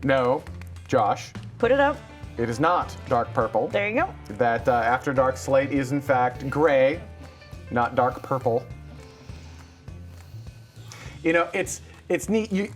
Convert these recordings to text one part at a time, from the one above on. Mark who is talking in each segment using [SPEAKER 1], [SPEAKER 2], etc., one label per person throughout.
[SPEAKER 1] No, Josh.
[SPEAKER 2] Put it up.
[SPEAKER 1] It is not dark purple.
[SPEAKER 2] There you go.
[SPEAKER 1] That After Dark slate is in fact gray, not dark purple. You know, it's neat.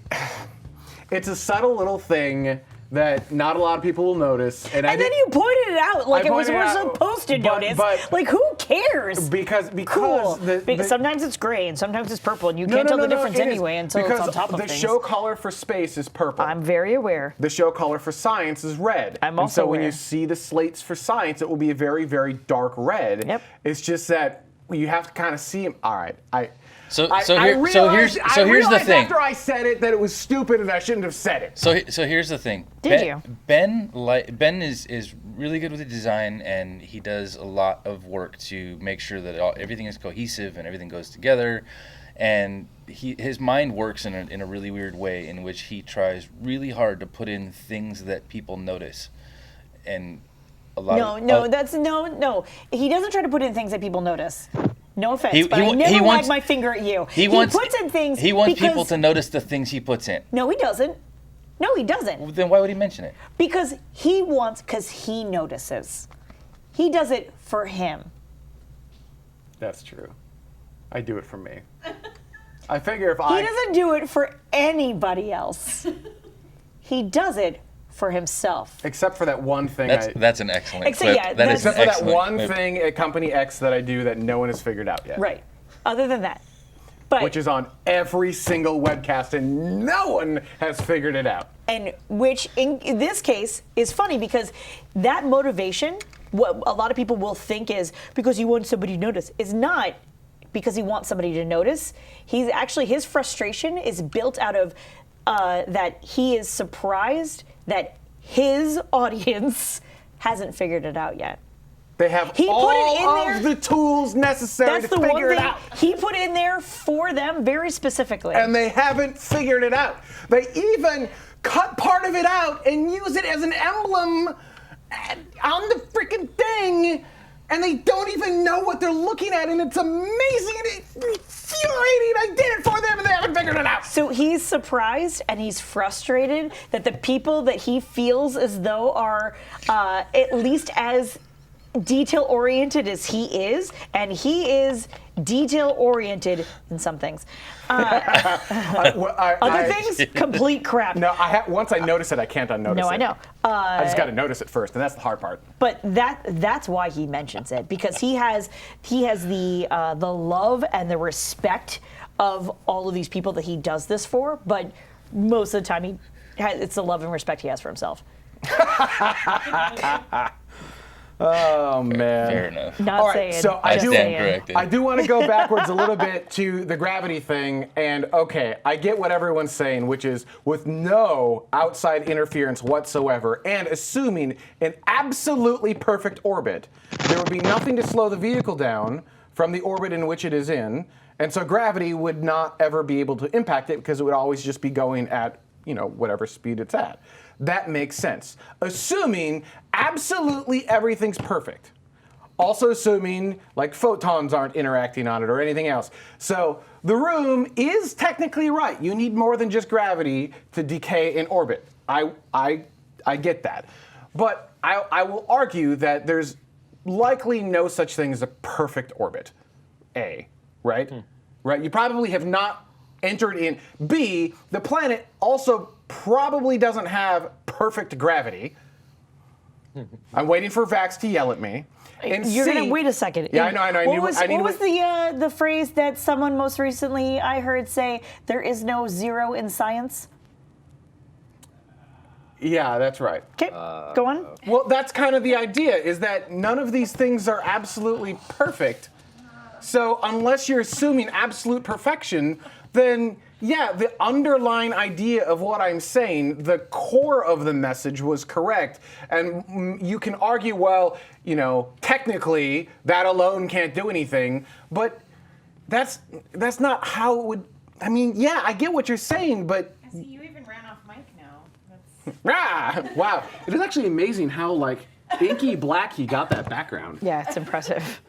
[SPEAKER 1] It's a subtle little thing that not a lot of people will notice. And
[SPEAKER 2] then you pointed it out like we're supposed to notice.
[SPEAKER 1] But
[SPEAKER 2] like, who cares?
[SPEAKER 1] Because
[SPEAKER 2] cool. Because sometimes it's gray and sometimes it's purple, and you can't tell the difference anyway until it's on top of things.
[SPEAKER 1] The show color for space is purple.
[SPEAKER 2] I'm very aware.
[SPEAKER 1] The show color for science is red.
[SPEAKER 2] I'm also
[SPEAKER 1] aware.
[SPEAKER 2] When
[SPEAKER 1] you see the slates for science, it will be a very, very dark red.
[SPEAKER 2] Yep.
[SPEAKER 1] It's just that you have to kind of see them. All right,
[SPEAKER 3] So here's the thing.
[SPEAKER 1] After I said it, that it was stupid and I shouldn't have said it.
[SPEAKER 3] So here's the thing. Ben is really good with the design, and he does a lot of work to make sure that everything is cohesive and everything goes together. And his mind works in a really weird way in which he tries really hard to put in things that people notice, and a lot.
[SPEAKER 2] No. He doesn't try to put in things that people notice. No offense, but I never wag my finger at you. He puts in things.
[SPEAKER 3] He wants people to notice the things he puts in.
[SPEAKER 2] No, he doesn't. No, he doesn't.
[SPEAKER 3] Well, then why would he mention it?
[SPEAKER 2] Because he notices. He does it for him.
[SPEAKER 1] That's true. I do it for me. I figure
[SPEAKER 2] He doesn't do it for anybody else. He does it for himself.
[SPEAKER 1] Except for that one thing.
[SPEAKER 3] That's an excellent
[SPEAKER 2] Except,
[SPEAKER 3] clip.
[SPEAKER 2] yeah,
[SPEAKER 1] except for that one thing at Company X that I do that no one has figured out yet.
[SPEAKER 2] Right. Other than that. But,
[SPEAKER 1] which is on every single webcast and no one has figured it out.
[SPEAKER 2] And which in this case is funny because that motivation, what a lot of people will think is because you want somebody to notice, is not because he wants somebody to notice. His frustration is built out of that he is surprised that his audience hasn't figured it out yet.
[SPEAKER 1] They have all of the tools necessary to figure it out.
[SPEAKER 2] He put in there for them very specifically.
[SPEAKER 1] And they haven't figured it out. They even cut part of it out and use it as an emblem on the freaking thing. And they don't even know what they're looking at, and it's amazing and it's infuriating. I did it for them, and they haven't figured it out.
[SPEAKER 2] So he's surprised and he's frustrated that the people that he feels as though are at least as detail-oriented as he is, and he is detail-oriented in some things. Other things, complete crap.
[SPEAKER 1] No, once I notice it, I can't unnotice it.
[SPEAKER 2] No, I know.
[SPEAKER 1] I just got to notice it first, and that's the hard part.
[SPEAKER 2] But that's why he mentions it, because he has the love and the respect of all of these people that he does this for. But most of the time, it's the love and respect he has for himself.
[SPEAKER 1] Oh man!
[SPEAKER 3] Fair enough.
[SPEAKER 2] Not saying.
[SPEAKER 1] So
[SPEAKER 3] I stand corrected.
[SPEAKER 1] I do want to go backwards a little bit to the gravity thing, and okay, I get what everyone's saying, which is with no outside interference whatsoever, and assuming an absolutely perfect orbit, there would be nothing to slow the vehicle down from the orbit in which it is in, and so gravity would not ever be able to impact it because it would always just be going at whatever speed it's at. That makes sense. Assuming absolutely everything's perfect. Also assuming like photons aren't interacting on it or anything else. So the room is technically right. You need more than just gravity to decay in orbit. I get that. But I will argue that there's likely no such thing as a perfect orbit. A, right? Right? You probably have not entered in. B, the planet also probably doesn't have perfect gravity. I'm waiting for Vax to yell at me. And
[SPEAKER 2] You're gonna wait a second.
[SPEAKER 1] Yeah, I know.
[SPEAKER 2] What was the phrase that someone most recently I heard say? There is no zero in science.
[SPEAKER 1] Yeah, that's right.
[SPEAKER 2] Okay, go on.
[SPEAKER 1] Well, that's kind of the idea, is that none of these things are absolutely perfect. So unless you're assuming absolute perfection, then yeah, the underlying idea of what I'm saying, the core of the message was correct. And you can argue, well, technically that alone can't do anything, but that's not how it would. I mean, yeah, I get what you're saying, but
[SPEAKER 4] I see you even ran off mic now.
[SPEAKER 1] Wow. It is actually amazing how inky black he got that background.
[SPEAKER 2] Yeah, it's impressive.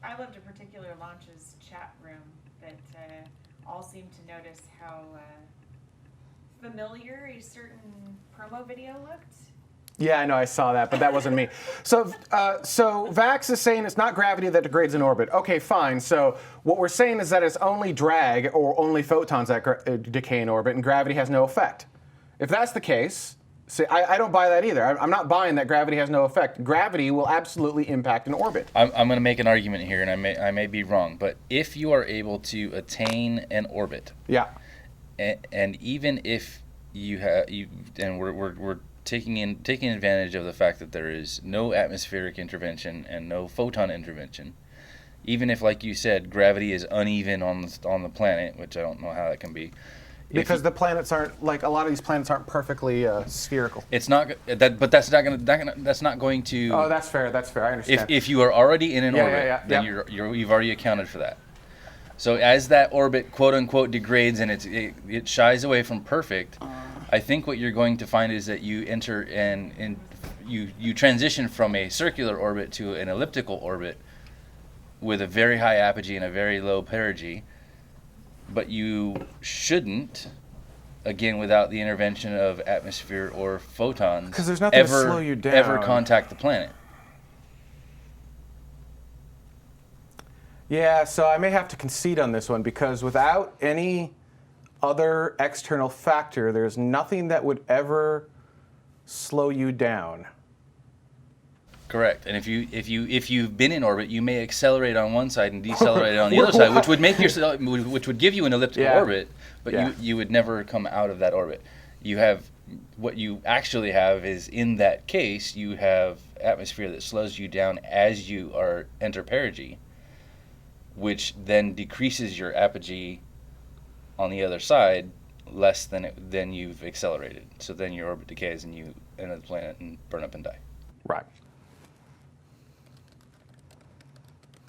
[SPEAKER 4] I loved a particular launch's chat room that all seem to notice how familiar a certain promo video looked.
[SPEAKER 1] Yeah, I know, I saw that, but that wasn't me. So Vax is saying it's not gravity that degrades in orbit. Okay, fine. So what we're saying is that it's only drag or only photons that decay in orbit, and gravity has no effect. If that's the case, see, I don't buy that either. I'm not buying that gravity has no effect. Gravity will absolutely impact an orbit.
[SPEAKER 3] I'm going to make an argument here, and I may be wrong, but if you are able to attain an orbit,
[SPEAKER 1] Yeah.
[SPEAKER 3] and even if we're taking advantage of the fact that there is no atmospheric intervention and no photon intervention, even if, like you said, gravity is uneven on the planet, which I don't know how that can be.
[SPEAKER 1] Because the planets aren't, like, a lot of these planets aren't perfectly spherical.
[SPEAKER 3] It's not that, but that's not going to.
[SPEAKER 1] Oh, that's fair. That's fair. I understand.
[SPEAKER 3] If you are already in an orbit, then you've already accounted for that. So as that orbit, quote unquote, degrades and it shies away from perfect, I think what you're going to find is that you enter and you transition from a circular orbit to an elliptical orbit with a very high apogee and a very low perigee. But you shouldn't, again, without the intervention of atmosphere or photons,
[SPEAKER 1] because there's nothing to slow you down.
[SPEAKER 3] Ever contact the planet.
[SPEAKER 1] Yeah, so I may have to concede on this one, because without any other external factor, there's nothing that would ever slow you down.
[SPEAKER 3] Correct. And if you've been in orbit, you may accelerate on one side and decelerate on the other side, which would give you an elliptical orbit, but you would never come out of that orbit. What you actually have is, in that case, you have atmosphere that slows you down as you enter perigee, which then decreases your apogee on the other side less than you've accelerated. So then your orbit decays and you enter the planet and burn up and die.
[SPEAKER 1] Right.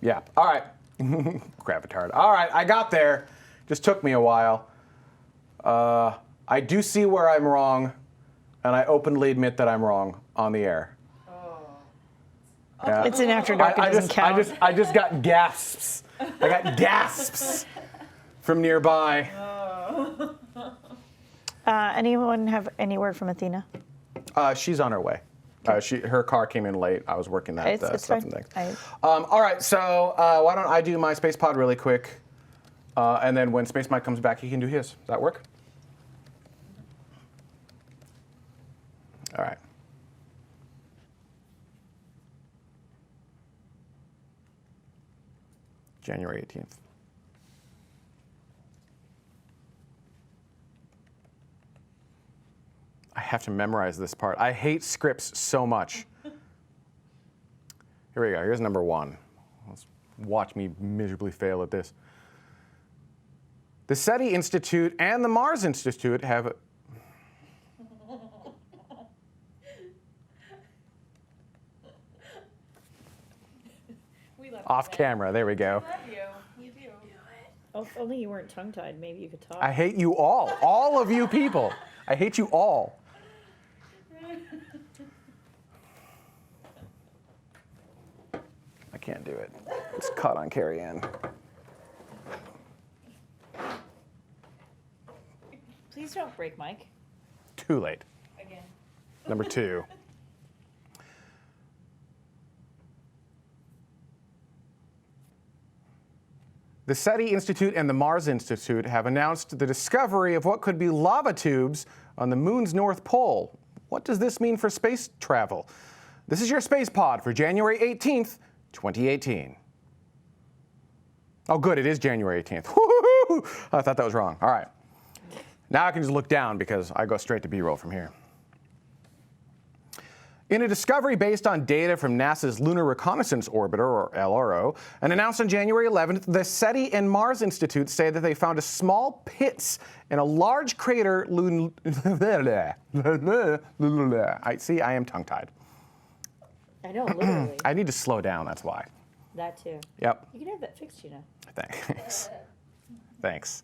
[SPEAKER 1] Yeah. All right. Gravitard. All right. I got there. Just took me a while. I do see where I'm wrong, and I openly admit that I'm wrong on the air.
[SPEAKER 2] It's an after dark. It doesn't count.
[SPEAKER 1] I just got gasps. I got gasps from nearby.
[SPEAKER 2] Anyone have any word from Athena?
[SPEAKER 1] She's on her way. Her car came in late. I was working that
[SPEAKER 2] It's
[SPEAKER 1] stuff
[SPEAKER 2] fine.
[SPEAKER 1] and things. All right, so why don't I do my space pod really quick, and then when Space Mike comes back, he can do his. Does that work? All right. January 18th. I have to memorize this part. I hate scripts so much. Here we go. Here's number one. Let's watch me miserably fail at this. The SETI Institute and the Mars Institute have... Off camera. There we go.
[SPEAKER 4] I love you. You do.
[SPEAKER 2] Oh, if only you weren't tongue-tied, maybe you could talk.
[SPEAKER 1] I hate you all of you people. I hate you all. I can't do it. It's caught on Carrie Ann.
[SPEAKER 2] Please don't break Mike.
[SPEAKER 1] Too late.
[SPEAKER 4] Again.
[SPEAKER 1] Number two. The SETI Institute and the Mars Institute have announced the discovery of what could be lava tubes on the moon's north pole. What does this mean for space travel? This is your space pod for January 18th, 2018. Oh, good, it is January 18th. Woo-hoo-hoo! I thought that was wrong. All right. Now I can just look down because I go straight to B-roll from here. In a discovery based on data from NASA's Lunar Reconnaissance Orbiter, or LRO, and announced on January 11th, the SETI and Mars Institute say that they found a small pits in a large crater. See, I am tongue-tied.
[SPEAKER 2] I know, literally.
[SPEAKER 1] I need to slow down, that's why.
[SPEAKER 2] That too.
[SPEAKER 1] Yep.
[SPEAKER 2] You can have that fixed, you know.
[SPEAKER 1] Thanks. Thanks.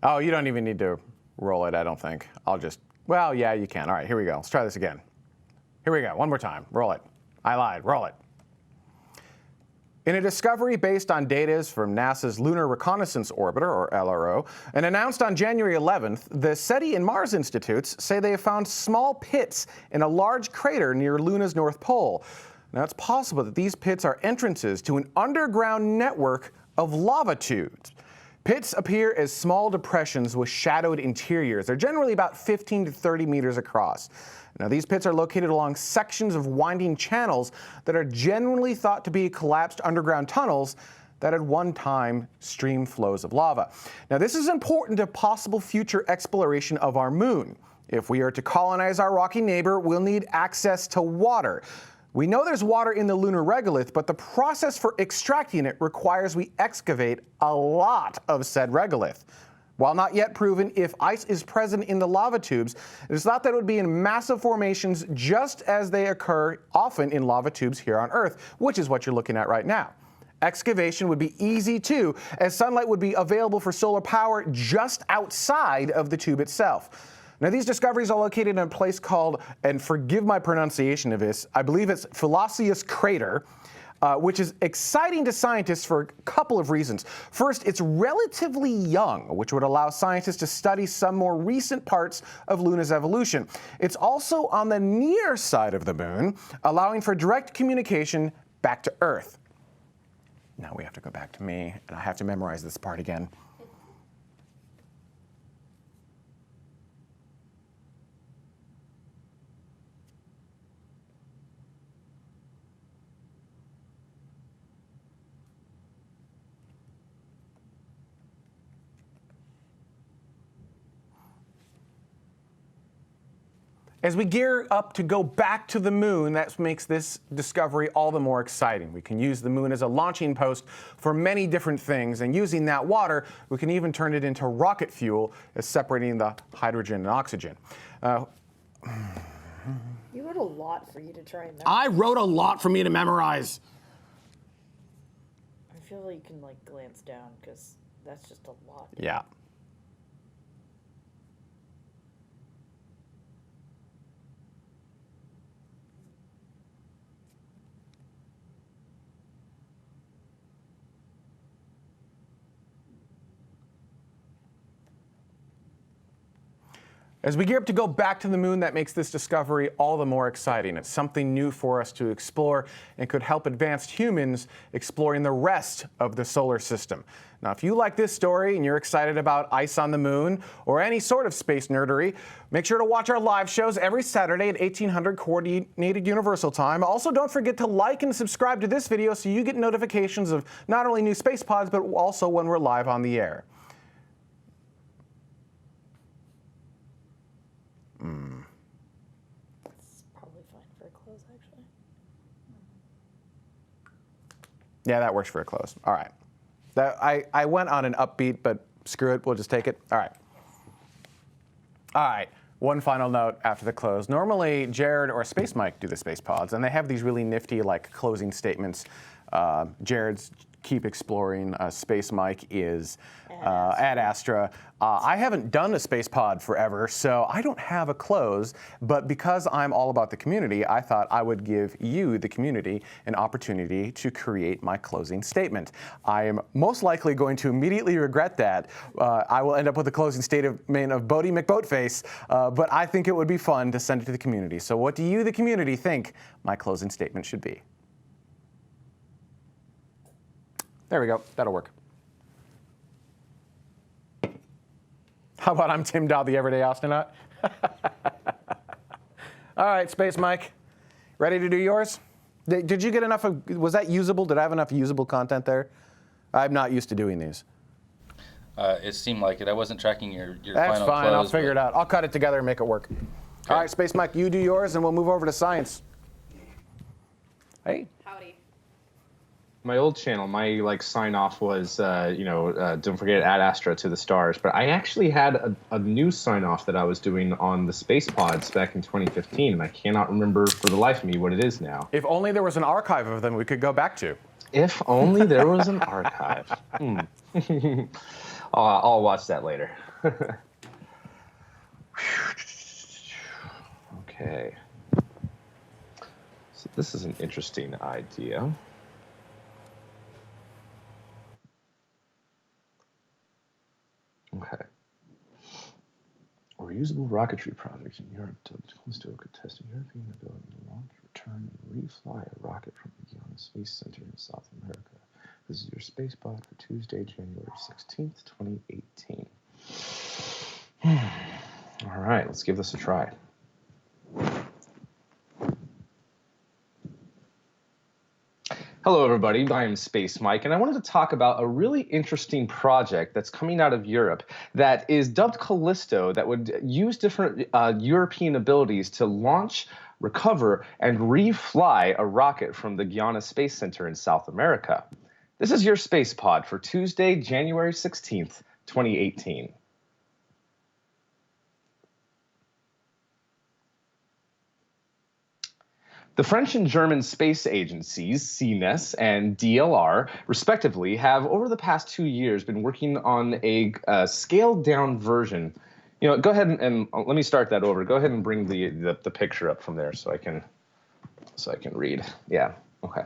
[SPEAKER 1] Oh, you don't even need to roll it, I don't think. I'll just... Well, yeah, you can. All right, here we go. Let's try this again. Here we go. One more time. Roll it. I lied. Roll it. In a discovery based on data from NASA's Lunar Reconnaissance Orbiter, or LRO, and announced on January 11th, the SETI and Mars Institutes say they have found small pits in a large crater near Luna's North Pole. Now, it's possible that these pits are entrances to an underground network of lava tubes. Pits appear as small depressions with shadowed interiors. They're generally about 15 to 30 meters across. Now, these pits are located along sections of winding channels that are generally thought to be collapsed underground tunnels that at one time streamed flows of lava. Now, this is important to possible future exploration of our moon. If we are to colonize our rocky neighbor, we'll need access to water. We know there's water in the lunar regolith, but the process for extracting it requires we excavate a lot of said regolith. While not yet proven if ice is present in the lava tubes, it is thought that it would be in massive formations just as they occur often in lava tubes here on Earth, which is what you're looking at right now. Excavation would be easy too, as sunlight would be available for solar power just outside of the tube itself. Now, these discoveries are located in a place called, and forgive my pronunciation of this, I believe it's Philoceus Crater, which is exciting to scientists for a couple of reasons. First, it's relatively young, which would allow scientists to study some more recent parts of Luna's evolution. It's also on the near side of the moon, allowing for direct communication back to Earth. Now we have to go back to me, and I have to memorize this part again. As we gear up to go back to the moon, that makes this discovery all the more exciting. We can use the moon as a launching post for many different things, and using that water, we can even turn it into rocket fuel as separating the hydrogen and oxygen.
[SPEAKER 2] You wrote a lot for you to try and memorize.
[SPEAKER 1] I wrote a lot for me to memorize.
[SPEAKER 2] I feel like you can glance down because that's just a lot.
[SPEAKER 1] Yeah. As we gear up to go back to the moon, that makes this discovery all the more exciting. It's something new for us to explore and could help advanced humans exploring the rest of the solar system. Now, if you like this story and you're excited about ice on the moon or any sort of space nerdery, make sure to watch our live shows every Saturday at 1800 Coordinated Universal Time. Also, don't forget to like and subscribe to this video so you get notifications of not only new space pods, but also when we're live on the air.
[SPEAKER 2] It's probably fine for a close, actually.
[SPEAKER 1] Yeah, that works for a close. All right. I went on an upbeat, but screw it. We'll just take it. All right. All right. One final note after the close. Normally, Jared or Space Mike do the space pods, and they have these really nifty, closing statements. Jared's Keep Exploring. Space Mike is Ad Astra. I haven't done a space pod forever, so I don't have a close, but because I'm all about the community, I thought I would give you, the community, an opportunity to create my closing statement. I am most likely going to immediately regret that. I will end up with a closing statement of Bodie McBoatface, but I think it would be fun to send it to the community. So what do you, the community, think my closing statement should be? There we go. That'll work. How about I'm Tim Dodd, the Everyday Astronaut? All right, Space Mike. Ready to do yours? Did you get enough of, was that usable? Did I have enough usable content there? I'm not used to doing these.
[SPEAKER 3] It seemed like it. I wasn't tracking your
[SPEAKER 1] That's
[SPEAKER 3] final
[SPEAKER 1] fine.
[SPEAKER 3] close,
[SPEAKER 1] I'll figure it out. I'll cut it together and make it work. All right, Space Mike, you do yours, and we'll move over to science. Hey.
[SPEAKER 4] Howdy.
[SPEAKER 5] My old channel, my sign off was, don't forget Ad Astra to the stars. But I actually had a new sign off that I was doing on the space pods back in 2015, and I cannot remember for the life of me what it is now.
[SPEAKER 1] If only there was an archive of them we could go back to.
[SPEAKER 5] If only there was an archive. I'll watch that later. Okay. So this is an interesting idea. reusable rocketry project in Europe Callisto could test a European ability to launch, return, and refly a rocket from the Guiana Space Center in South America. This is your space pod for Tuesday, January 16th, 2018. All right, let's give this a try. Hello, everybody. I am Space Mike, and I wanted to talk about a really interesting project that's coming out of Europe that is dubbed Callisto, that would use different European abilities to launch, recover, and refly a rocket from the Guiana Space Center in South America. This is your Space Pod for Tuesday, January 16th, 2018. The French and German space agencies, CNES and DLR, respectively, have over the past 2 years been working on a scaled-down version. You know, go ahead and let me start that over. Go ahead and bring the picture up from there so I can read. Yeah. Okay.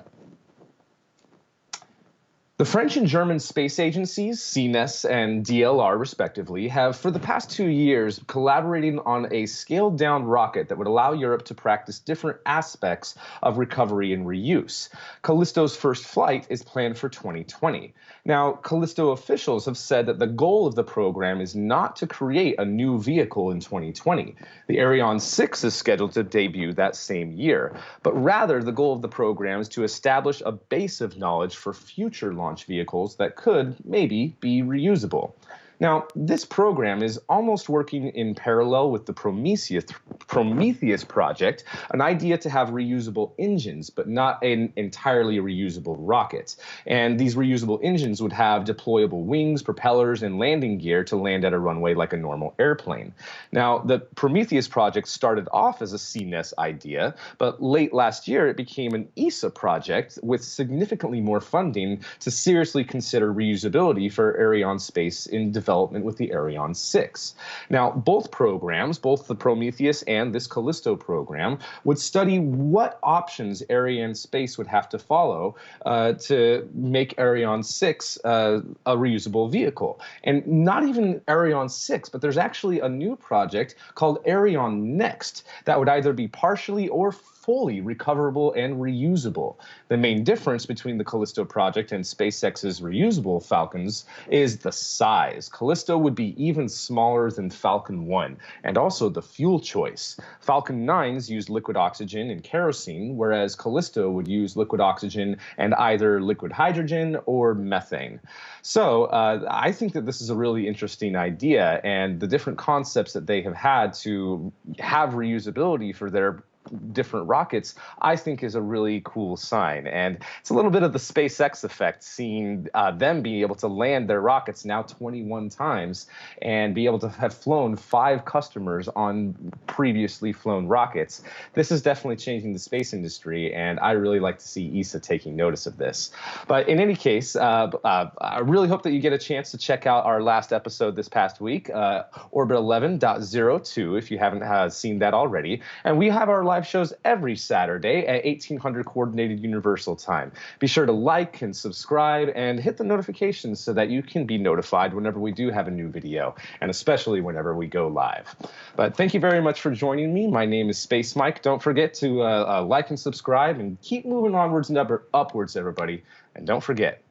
[SPEAKER 5] The French and German space agencies, CNES and DLR respectively, have for the past 2 years collaborating on a scaled-down rocket that would allow Europe to practice different aspects of recovery and reuse. Callisto's first flight is planned for 2020. Now, Callisto officials have said that the goal of the program is not to create a new vehicle in 2020. The Ariane 6 is scheduled to debut that same year, but rather the goal of the program is to establish a base of knowledge for future launch vehicles that could maybe be reusable. Now, this program is almost working in parallel with the Prometheus project, an idea to have reusable engines, but not an entirely reusable rocket. And these reusable engines would have deployable wings, propellers, and landing gear to land at a runway like a normal airplane. Now, the Prometheus project started off as a CNES idea, but late last year it became an ESA project with significantly more funding to seriously consider reusability for Arianespace in development with the Ariane 6. Now, both programs, both the Prometheus and this Callisto program, would study what options Arianespace would have to follow to make Ariane 6 a reusable vehicle. And not even Ariane 6, but there's actually a new project called Ariane Next that would either be partially or fully recoverable and reusable. The main difference between the Callisto project and SpaceX's reusable Falcons is the size. Callisto would be even smaller than Falcon 1, and also the fuel choice. Falcon 9s used liquid oxygen and kerosene, whereas Callisto would use liquid oxygen and either liquid hydrogen or methane. So I think that this is a really interesting idea, and the different concepts that they have had to have reusability for their different rockets, I think is a really cool sign. And it's a little bit of the SpaceX effect, seeing them be able to land their rockets now 21 times and be able to have flown 5 customers on previously flown rockets. This is definitely changing the space industry, and I really like to see ESA taking notice of this. But in any case, I really hope that you get a chance to check out our last episode this past week, Orbit 11.02, if you haven't seen that already. And we have our live shows every Saturday at 1800 Coordinated Universal Time. Be sure to like and subscribe and hit the notifications so that you can be notified whenever we do have a new video, and especially whenever we go live. But thank you very much for joining me. My name is Space Mike. Don't forget to like and subscribe, and keep moving onwards and upwards, everybody. And don't forget,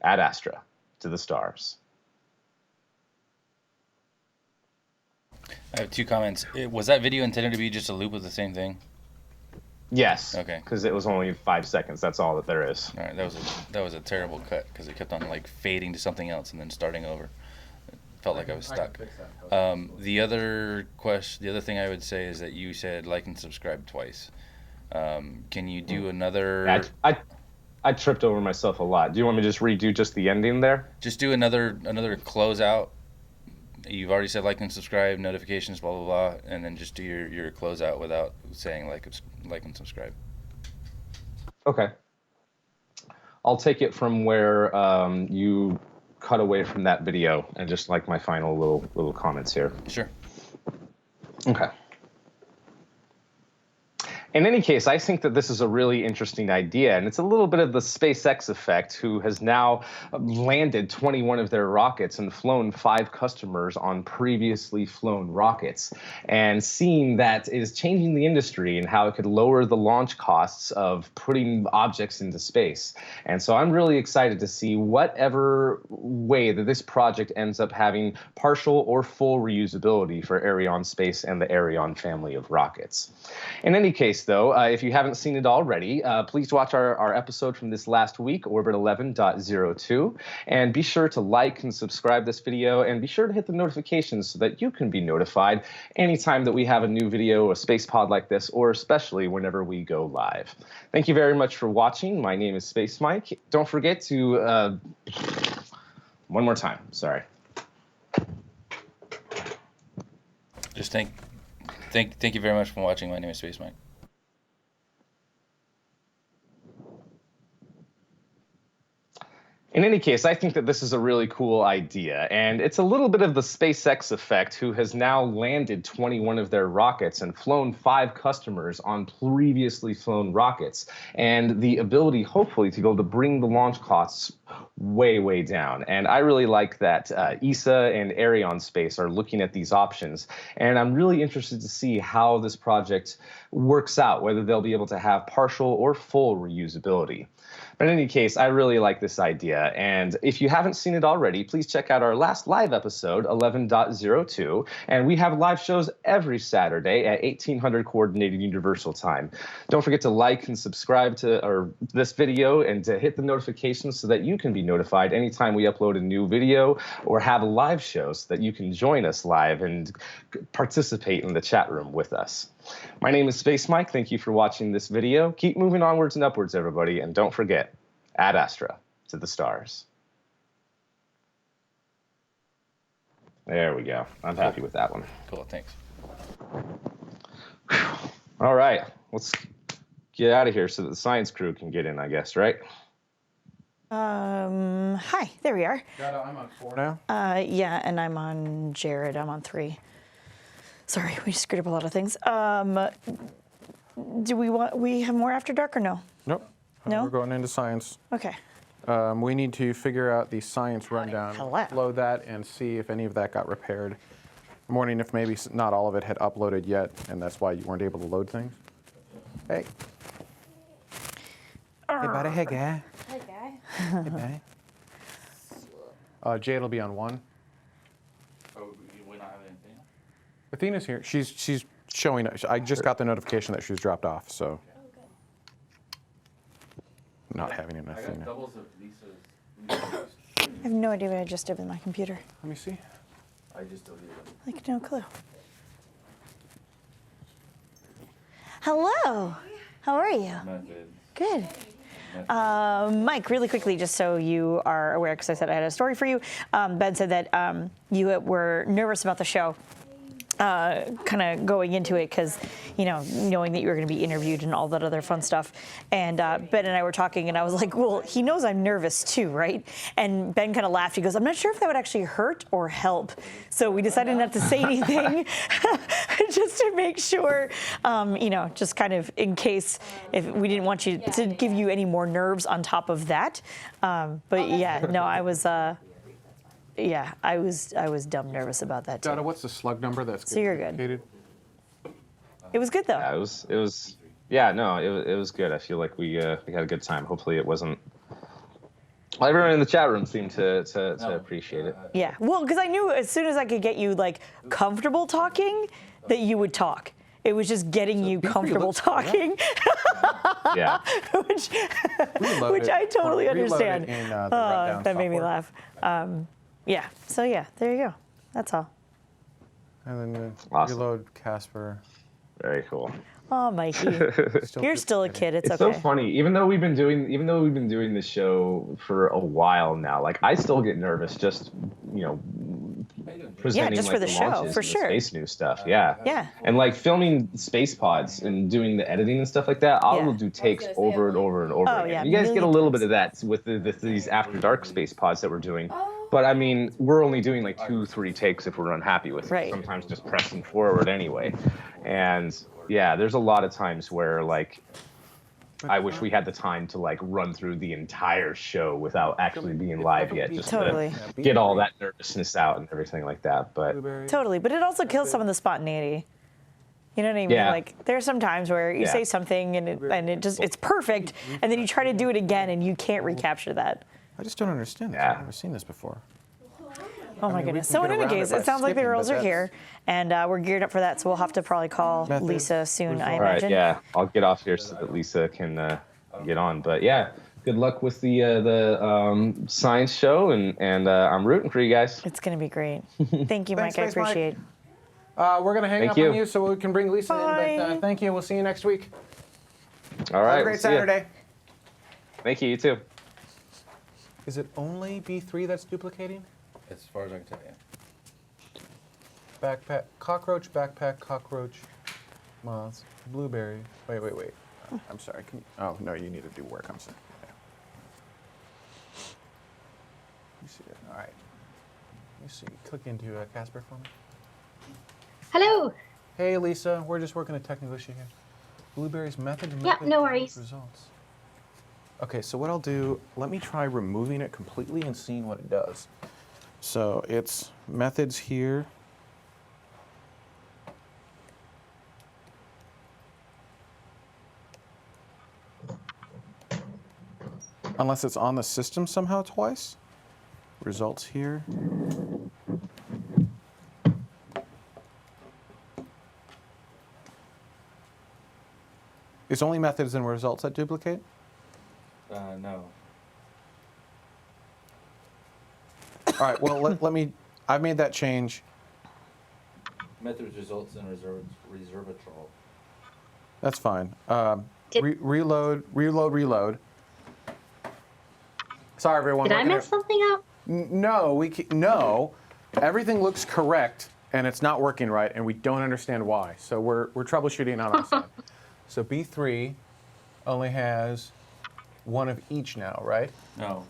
[SPEAKER 5] Ad Astra, to the stars.
[SPEAKER 3] I have 2 comments. Was that video intended to be just a loop of the same thing?
[SPEAKER 5] Yes.
[SPEAKER 3] Okay.
[SPEAKER 5] Because it was only 5 seconds. That's all that there is.
[SPEAKER 3] All right, that was a terrible cut because it kept on like fading to something else and then starting over. It felt like I was stuck. The other thing I would say is that you said like and subscribe twice. Can you do another?
[SPEAKER 5] I tripped over myself a lot. Do you want me to just redo just the ending there?
[SPEAKER 3] Just do another closeout. You've already said like and subscribe, notifications, blah, blah, blah, and then just do your closeout without saying like and subscribe.
[SPEAKER 5] Okay. I'll take it from where you cut away from that video and just like my final little comments here.
[SPEAKER 3] Sure.
[SPEAKER 5] Okay. In any case, I think that this is a really interesting idea, and it's a little bit of the SpaceX effect, who has now landed 21 of their rockets and flown 5 customers on previously flown rockets, and seeing that is changing the industry and how it could lower the launch costs of putting objects into space. And so I'm really excited to see whatever way that this project ends up having partial or full reusability for Arianespace and the Ariane family of rockets. In any case, though, if you haven't seen it already, please watch our episode from this last week, Orbit 11.02, and be sure to like and subscribe this video, and be sure to hit the notifications so that you can be notified anytime that we have a new video, a space pod like this, or especially whenever we go live. Thank you very much for watching. My name is Space Mike. Don't forget to, one more time, sorry.
[SPEAKER 3] Just thank you very much for watching. My name is Space Mike.
[SPEAKER 5] In any case, I think that this is a really cool idea, and it's a little bit of the SpaceX effect, who has now landed 21 of their rockets and flown 5 customers on previously flown rockets, and the ability, hopefully, to be able to bring the launch costs way, way down. And I really like that ESA and Arianespace are looking at these options, and I'm really interested to see how this project works out, whether they'll be able to have partial or full reusability. But in any case, I really like this idea, and if you haven't seen it already, please check out our last live episode, 11.02, and we have live shows every Saturday at 1800 Coordinated Universal Time. Don't forget to like and subscribe to this video and to hit the notifications so that you can be notified anytime we upload a new video or have a live show so that you can join us live and participate in the chat room with us. My name is Space Mike. Thank you for watching this video. Keep moving onwards and upwards, everybody, and don't forget, Ad Astra to the stars. There we go. I'm happy with that one.
[SPEAKER 3] Cool, thanks.
[SPEAKER 5] All right, let's get out of here so that the science crew can get in, I guess, right?
[SPEAKER 2] Hi, there we are.
[SPEAKER 1] I'm on 4 now.
[SPEAKER 2] Yeah, and I'm on Jared. I'm on 3. Sorry, we screwed up a lot of things. Do we have more After Dark or no?
[SPEAKER 1] Nope.
[SPEAKER 2] No?
[SPEAKER 1] We're going into science.
[SPEAKER 2] Okay.
[SPEAKER 1] We need to figure out the science rundown,
[SPEAKER 2] Hello.
[SPEAKER 1] load that, and see if any of that got repaired. I'm wondering if maybe not all of it had uploaded yet, and that's why you weren't able to load things. Hey. Hey, buddy. Hey, guy.
[SPEAKER 4] Hey, guy.
[SPEAKER 1] Hey, buddy. Jade will be on 1.
[SPEAKER 3] Oh, we're not having anything?
[SPEAKER 1] Athena's here. She's showing. I just got the notification that she was dropped off, so. Not having an Athena.
[SPEAKER 3] Doubles of Lisa's.
[SPEAKER 2] I have no idea what I just did with my computer.
[SPEAKER 1] Let me see.
[SPEAKER 3] I just deleted them.
[SPEAKER 2] Like, no clue. Hello. How are you? Good. Mike, really quickly, just so you are aware, because I said I had a story for you. Ben said that you were nervous about the show. Kind of going into it because, knowing that you were going to be interviewed and all that other fun stuff. And Ben and I were talking, and I was like, well, he knows I'm nervous too, right? And Ben kind of laughed. He goes, I'm not sure if that would actually hurt or help. So we decided not to say anything just to make sure, just kind of in case if we didn't want you to give you any more nerves on top of that. But yeah, no, I was... Yeah, I was dumb nervous about that too.
[SPEAKER 1] Dada, what's the slug number that's
[SPEAKER 2] So you're good.
[SPEAKER 1] indicated?
[SPEAKER 2] It was good though.
[SPEAKER 5] Yeah, it was. Yeah, no, it was good. I feel like we had a good time. Hopefully, it wasn't. Well, everyone in the chat room seemed to appreciate it.
[SPEAKER 2] Yeah, well, because I knew as soon as I could get you like comfortable talking, that you would talk. It was just getting you comfortable talking.
[SPEAKER 5] Yeah.
[SPEAKER 2] which I totally understand. That made me laugh. Yeah. So yeah, there you go. That's all.
[SPEAKER 1] And then
[SPEAKER 5] Awesome.
[SPEAKER 1] reload Casper.
[SPEAKER 5] Very cool.
[SPEAKER 2] Oh, Mikey, you're still a kid. It's
[SPEAKER 5] It's
[SPEAKER 2] okay.
[SPEAKER 5] so funny. Even though we've been doing this show for a while now, like I still get nervous just presenting
[SPEAKER 2] just
[SPEAKER 5] like,
[SPEAKER 2] for the show,
[SPEAKER 5] launches
[SPEAKER 2] for
[SPEAKER 5] and the
[SPEAKER 2] sure.
[SPEAKER 5] space news stuff. Yeah.
[SPEAKER 2] Yeah.
[SPEAKER 5] And like filming space pods and doing the editing and stuff like that, I will do takes over and over and over
[SPEAKER 2] Oh,
[SPEAKER 5] again.
[SPEAKER 2] yeah,
[SPEAKER 5] You guys get a
[SPEAKER 2] million
[SPEAKER 5] little bit of that with these After Dark space pods that we're doing. But I mean, we're only doing like 2-3 takes if we're unhappy with it.
[SPEAKER 2] Right.
[SPEAKER 5] Sometimes just pressing forward anyway. And yeah, there's a lot of times where like I wish we had the time to like run through the entire show without actually being live yet, just
[SPEAKER 2] Totally.
[SPEAKER 5] to get all that nervousness out and everything like that. But
[SPEAKER 2] Totally, but it also kills some of the spontaneity. You know what I mean?
[SPEAKER 5] Yeah.
[SPEAKER 2] Like there are some times where you say something and it's perfect, and then you try to do it again and you can't recapture that.
[SPEAKER 1] I just don't understand this.
[SPEAKER 5] Yeah.
[SPEAKER 1] I've never seen this before.
[SPEAKER 2] Oh my
[SPEAKER 1] mean, we
[SPEAKER 2] goodness.
[SPEAKER 1] can
[SPEAKER 2] So
[SPEAKER 1] get
[SPEAKER 2] in any
[SPEAKER 1] around it
[SPEAKER 2] case,
[SPEAKER 1] by
[SPEAKER 2] it sounds like the
[SPEAKER 1] skipping,
[SPEAKER 2] girls
[SPEAKER 1] but
[SPEAKER 2] are here, and we're geared up for that. So we'll have to probably call
[SPEAKER 1] Methods,
[SPEAKER 2] Lisa soon, I
[SPEAKER 1] results.
[SPEAKER 5] all right,
[SPEAKER 2] imagine.
[SPEAKER 5] yeah, I'll get off here so that Lisa can get on. But yeah, good luck with the science show, and I'm rooting for you guys.
[SPEAKER 2] It's gonna be great. Thank you,
[SPEAKER 1] Thanks,
[SPEAKER 2] Mike. I
[SPEAKER 1] Space Mike.
[SPEAKER 2] appreciate it.
[SPEAKER 1] We're going to hang
[SPEAKER 5] Thank
[SPEAKER 1] up
[SPEAKER 5] you.
[SPEAKER 1] on you so we can bring Lisa in. But
[SPEAKER 2] Bye.
[SPEAKER 1] thank you. We'll see you next week.
[SPEAKER 5] All right,
[SPEAKER 1] Have a great
[SPEAKER 5] we'll see ya.
[SPEAKER 1] Saturday.
[SPEAKER 5] Thank you. You too.
[SPEAKER 1] Is it only B3 that's duplicating?
[SPEAKER 3] As far as I can tell you.
[SPEAKER 1] Backpack, cockroach, moths, blueberry. Wait. I'm sorry. Oh, no, you need to do work. I'm sorry. Yeah. You see it. All right. You see. Click into Casper for me.
[SPEAKER 6] Hello.
[SPEAKER 1] Hey, Lisa. We're just working a technical issue here. Blueberry's method.
[SPEAKER 6] Yeah, no worries.
[SPEAKER 1] Results. Okay, so what I'll do, let me try removing it completely and seeing what it does. So it's methods here. Unless it's on the system somehow twice. Results here. It's only methods and results that duplicate?
[SPEAKER 3] No.
[SPEAKER 1] All right, well, let me, I've made that change.
[SPEAKER 3] Methods, results, and reservatol.
[SPEAKER 1] That's fine.
[SPEAKER 6] Did-
[SPEAKER 1] Reload. Sorry, everyone.
[SPEAKER 6] Did I mess something up?
[SPEAKER 1] No, no. Everything looks correct, and it's not working right, and we don't understand why. So we're troubleshooting on our side. So B3 only has one of each now, right?
[SPEAKER 3] No,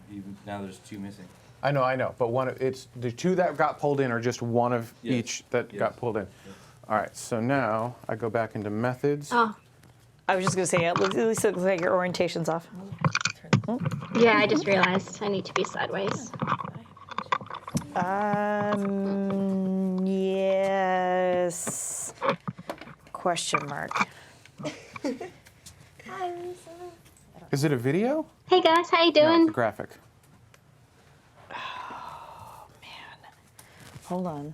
[SPEAKER 3] now there's 2 missing.
[SPEAKER 1] I know, but it's the 2 that got pulled in are just one of
[SPEAKER 3] Yes.
[SPEAKER 1] each that
[SPEAKER 3] Yes.
[SPEAKER 1] got pulled in.
[SPEAKER 3] Yes.
[SPEAKER 1] All right, so now I go back into methods.
[SPEAKER 6] Oh,
[SPEAKER 2] I was just gonna say, at least it looks like your orientation's off.
[SPEAKER 6] yeah, I just realized I need to be sideways.
[SPEAKER 2] Yes. Question mark.
[SPEAKER 1] Is it a video?
[SPEAKER 6] Hey guys, how you
[SPEAKER 1] No,
[SPEAKER 6] doing?
[SPEAKER 1] it's a graphic.
[SPEAKER 2] Hold on.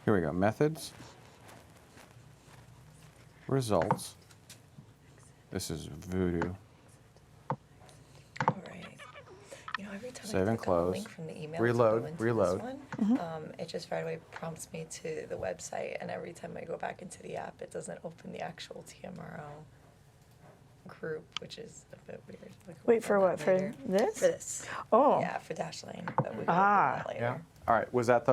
[SPEAKER 1] Here we go. Methods. Results. This is voodoo.
[SPEAKER 7] All right. You know, every time
[SPEAKER 1] Save
[SPEAKER 7] I
[SPEAKER 1] and
[SPEAKER 7] click on the
[SPEAKER 1] close.
[SPEAKER 7] link from the email
[SPEAKER 1] Reload,
[SPEAKER 7] to go into
[SPEAKER 1] reload.
[SPEAKER 7] this one, it just right away prompts me to the website, and every time I go back into the app, it doesn't open the actual TMRO group, which is a bit weird. We can
[SPEAKER 2] Wait,
[SPEAKER 7] work
[SPEAKER 2] for
[SPEAKER 7] on
[SPEAKER 2] what?
[SPEAKER 7] that
[SPEAKER 2] For
[SPEAKER 7] later.
[SPEAKER 2] this?
[SPEAKER 7] For this.
[SPEAKER 2] Oh.
[SPEAKER 7] Yeah, for Dashlane. But we can
[SPEAKER 2] Ah.
[SPEAKER 7] open that later.
[SPEAKER 1] Yeah. All right. Was that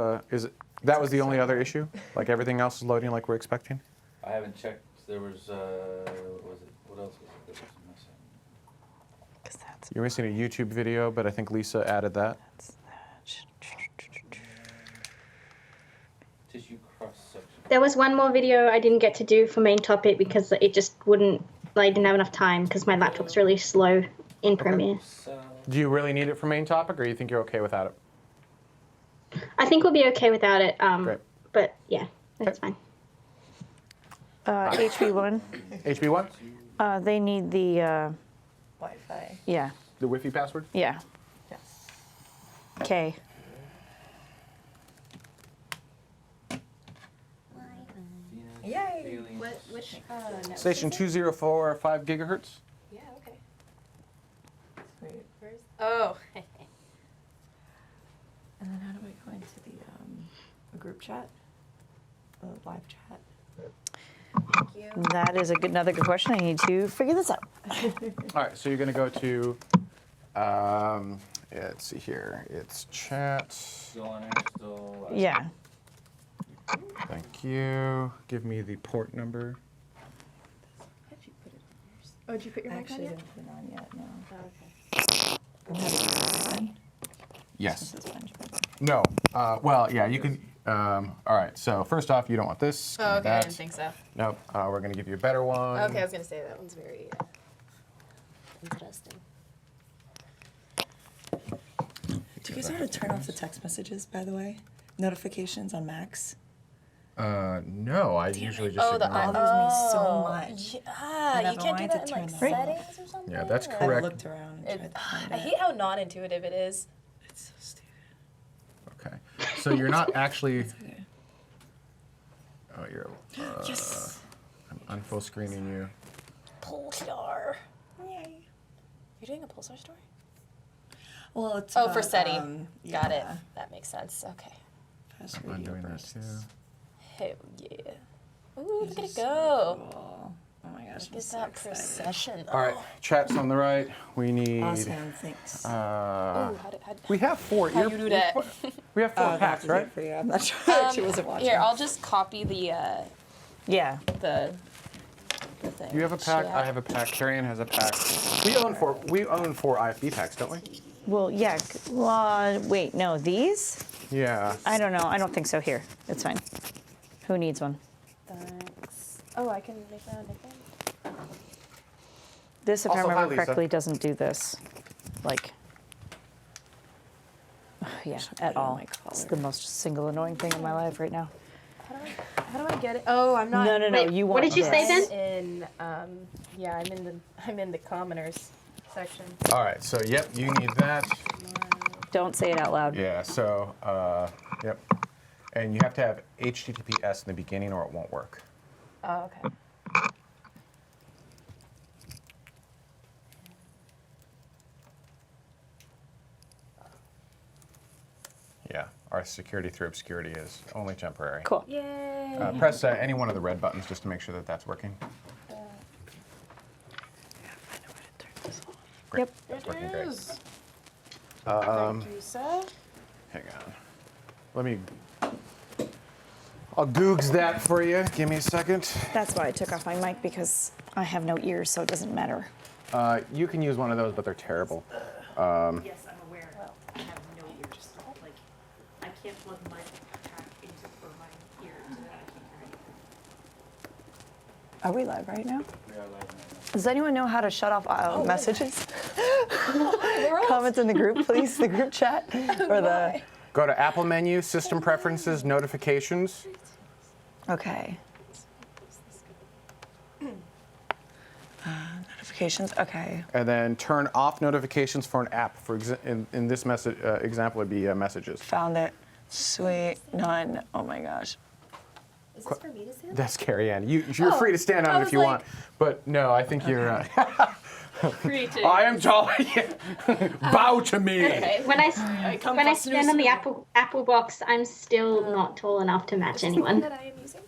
[SPEAKER 1] that was the only other issue? Like everything else is loading like we're expecting?
[SPEAKER 3] I haven't checked. There was, what else was it that was missing?
[SPEAKER 2] 'Cause that's
[SPEAKER 1] You're missing a YouTube video, but I think Lisa added that.
[SPEAKER 3] Tissue cross section.
[SPEAKER 6] There was one more video I didn't get to do for main topic because it just wouldn't, I didn't have enough time because my laptop's really slow in Premiere.
[SPEAKER 3] So,
[SPEAKER 1] Do you really need it for main topic, or you think you're okay without it?
[SPEAKER 6] I think we'll be okay without it.
[SPEAKER 1] Great.
[SPEAKER 6] But yeah, that's fine.
[SPEAKER 2] HB1.
[SPEAKER 1] HB1?
[SPEAKER 2] They need the,
[SPEAKER 7] Wi-Fi.
[SPEAKER 2] yeah,
[SPEAKER 1] The Wi-Fi password?
[SPEAKER 2] yeah.
[SPEAKER 7] Yes.
[SPEAKER 2] Okay.
[SPEAKER 7] Yay.
[SPEAKER 6] Which?
[SPEAKER 1] Station 204.5 gigahertz.
[SPEAKER 7] Yeah, okay. Sweet.
[SPEAKER 4] Oh.
[SPEAKER 7] And then how do I go into the group chat? The live chat? Thank you.
[SPEAKER 2] That is another good question. I need to figure this out.
[SPEAKER 1] All right, so you're going to go to, let's see here. It's chat.
[SPEAKER 3] still on air, still.
[SPEAKER 2] Yeah.
[SPEAKER 1] Thank you. Give me the port number.
[SPEAKER 4] Oh, did you put your
[SPEAKER 8] I
[SPEAKER 4] mic on
[SPEAKER 8] actually
[SPEAKER 4] yet?
[SPEAKER 8] didn't put it on yet, no.
[SPEAKER 4] Oh, okay.
[SPEAKER 8] I'm having it.
[SPEAKER 1] Yes.
[SPEAKER 8] This is fun.
[SPEAKER 1] No. Well, yeah, you can. All right. So first off, you don't want this. Give
[SPEAKER 4] Oh,
[SPEAKER 1] me
[SPEAKER 4] okay. I
[SPEAKER 1] that.
[SPEAKER 4] didn't think so.
[SPEAKER 1] Nope. We're gonna give you a better one.
[SPEAKER 4] Okay, I was gonna say that one's very interesting.
[SPEAKER 8] Do you guys know how to turn off the text messages, by the way? Notifications on Macs?
[SPEAKER 1] No. I usually just.
[SPEAKER 4] Oh, the
[SPEAKER 1] ignore them.
[SPEAKER 8] bothers me so much.
[SPEAKER 4] Yeah,
[SPEAKER 8] And
[SPEAKER 4] you
[SPEAKER 8] I've
[SPEAKER 4] can't do
[SPEAKER 8] wanted
[SPEAKER 4] that
[SPEAKER 8] to
[SPEAKER 4] in like
[SPEAKER 8] turn that off.
[SPEAKER 4] settings or something.
[SPEAKER 1] Yeah, that's
[SPEAKER 4] or-
[SPEAKER 8] I've
[SPEAKER 1] correct.
[SPEAKER 8] looked around and tried to find
[SPEAKER 4] I
[SPEAKER 8] it.
[SPEAKER 4] hate how non-intuitive it is.
[SPEAKER 8] It's so stupid.
[SPEAKER 1] Okay. So you're not actually.
[SPEAKER 8] Okay.
[SPEAKER 1] Oh, you're.
[SPEAKER 8] Yes!
[SPEAKER 1] I'm unfull screening you.
[SPEAKER 4] Pulsar.
[SPEAKER 8] Yay.
[SPEAKER 4] You're doing a Pulsar story?
[SPEAKER 8] Well, it's
[SPEAKER 4] Oh, for
[SPEAKER 8] about,
[SPEAKER 4] SETI. Got it.
[SPEAKER 8] yeah,
[SPEAKER 4] That makes sense. Okay.
[SPEAKER 8] fast
[SPEAKER 1] I'm
[SPEAKER 8] radio
[SPEAKER 1] undoing that
[SPEAKER 8] bursts.
[SPEAKER 1] too.
[SPEAKER 4] Hell yeah. Ooh, look at
[SPEAKER 8] This
[SPEAKER 4] it
[SPEAKER 8] is so
[SPEAKER 4] go.
[SPEAKER 8] cool. Oh my gosh, I'm
[SPEAKER 4] Look at
[SPEAKER 8] so
[SPEAKER 4] that
[SPEAKER 8] excited.
[SPEAKER 4] procession.
[SPEAKER 1] All right. Chat's on the right. We need.
[SPEAKER 8] Awesome, thanks.
[SPEAKER 4] Ooh, how did,
[SPEAKER 1] We have 4
[SPEAKER 4] how you do that?
[SPEAKER 1] We have 4
[SPEAKER 8] I'll have
[SPEAKER 1] packs,
[SPEAKER 8] to do it
[SPEAKER 1] right?
[SPEAKER 8] for you. I'm not sure. I actually wasn't watching.
[SPEAKER 4] Here, I'll just copy the
[SPEAKER 2] Yeah.
[SPEAKER 4] the thing.
[SPEAKER 1] You have a pack.
[SPEAKER 4] Chat.
[SPEAKER 1] I have a pack. Carrie-Ann has a pack. We own 4. We own 4 IFB packs, don't we?
[SPEAKER 2] Well, yeah. Wait, no, these?
[SPEAKER 1] Yeah.
[SPEAKER 2] I don't know. I don't think so. Here, it's fine. Who needs one?
[SPEAKER 4] Thanks. Oh, I can make that a nickname?
[SPEAKER 2] This, if I
[SPEAKER 1] Also, hi,
[SPEAKER 2] remember
[SPEAKER 1] Lisa.
[SPEAKER 2] correctly, doesn't do this. Like, yeah, at all. It's the most single annoying thing in my life right now.
[SPEAKER 4] How do I get it? Oh, I'm not.
[SPEAKER 2] No, no, no.
[SPEAKER 6] Wait,
[SPEAKER 2] You
[SPEAKER 6] what
[SPEAKER 2] want
[SPEAKER 6] did you say
[SPEAKER 2] this.
[SPEAKER 6] then?
[SPEAKER 4] Yeah, I'm in the commoners section.
[SPEAKER 1] All right. So, yep, you need that.
[SPEAKER 2] Don't say it out loud.
[SPEAKER 1] Yeah. So, yep. And you have to have HTTPS in the beginning, or it won't work.
[SPEAKER 4] Oh, okay.
[SPEAKER 1] Yeah. Our security through obscurity is only temporary.
[SPEAKER 2] Cool.
[SPEAKER 4] Yay.
[SPEAKER 1] Press any one of the red buttons just to make sure that that's working. Great.
[SPEAKER 2] Yep.
[SPEAKER 1] That's working
[SPEAKER 4] It
[SPEAKER 1] great.
[SPEAKER 4] is.
[SPEAKER 1] Um,
[SPEAKER 4] Thank you, sir.
[SPEAKER 1] hang on. Let me. I'll googs that for you. Give me a second.
[SPEAKER 2] That's why I took off my mic, because I have no ears, so it doesn't matter.
[SPEAKER 1] You can use one of those, but they're terrible.
[SPEAKER 9] Yes, I'm aware. I have no ears. Like, I can't plug my pack into for my ear so that I can't hear anything.
[SPEAKER 2] Are we live right now? Does anyone know how to shut off messages? Comments in the group, please. The group chat or the.
[SPEAKER 1] Go to Apple menu, System Preferences, Notifications.
[SPEAKER 2] Okay. Notifications. Okay.
[SPEAKER 1] And then turn off notifications for an app. In this message example, it'd be messages.
[SPEAKER 2] Found it. Sweet. None. Oh my gosh.
[SPEAKER 4] Is this for me to say?
[SPEAKER 1] That's Carrie-Ann. You're free to stand on
[SPEAKER 4] I
[SPEAKER 1] it if
[SPEAKER 4] was
[SPEAKER 1] you
[SPEAKER 4] like-
[SPEAKER 1] want. But no, I think you're.
[SPEAKER 4] Creative.
[SPEAKER 1] I am tall. Bow to me.
[SPEAKER 4] Okay.
[SPEAKER 6] When I
[SPEAKER 4] for
[SPEAKER 6] stand on the
[SPEAKER 4] snoo-snoo.
[SPEAKER 6] Apple box, I'm still not tall enough to match anyone.
[SPEAKER 4] That I am using?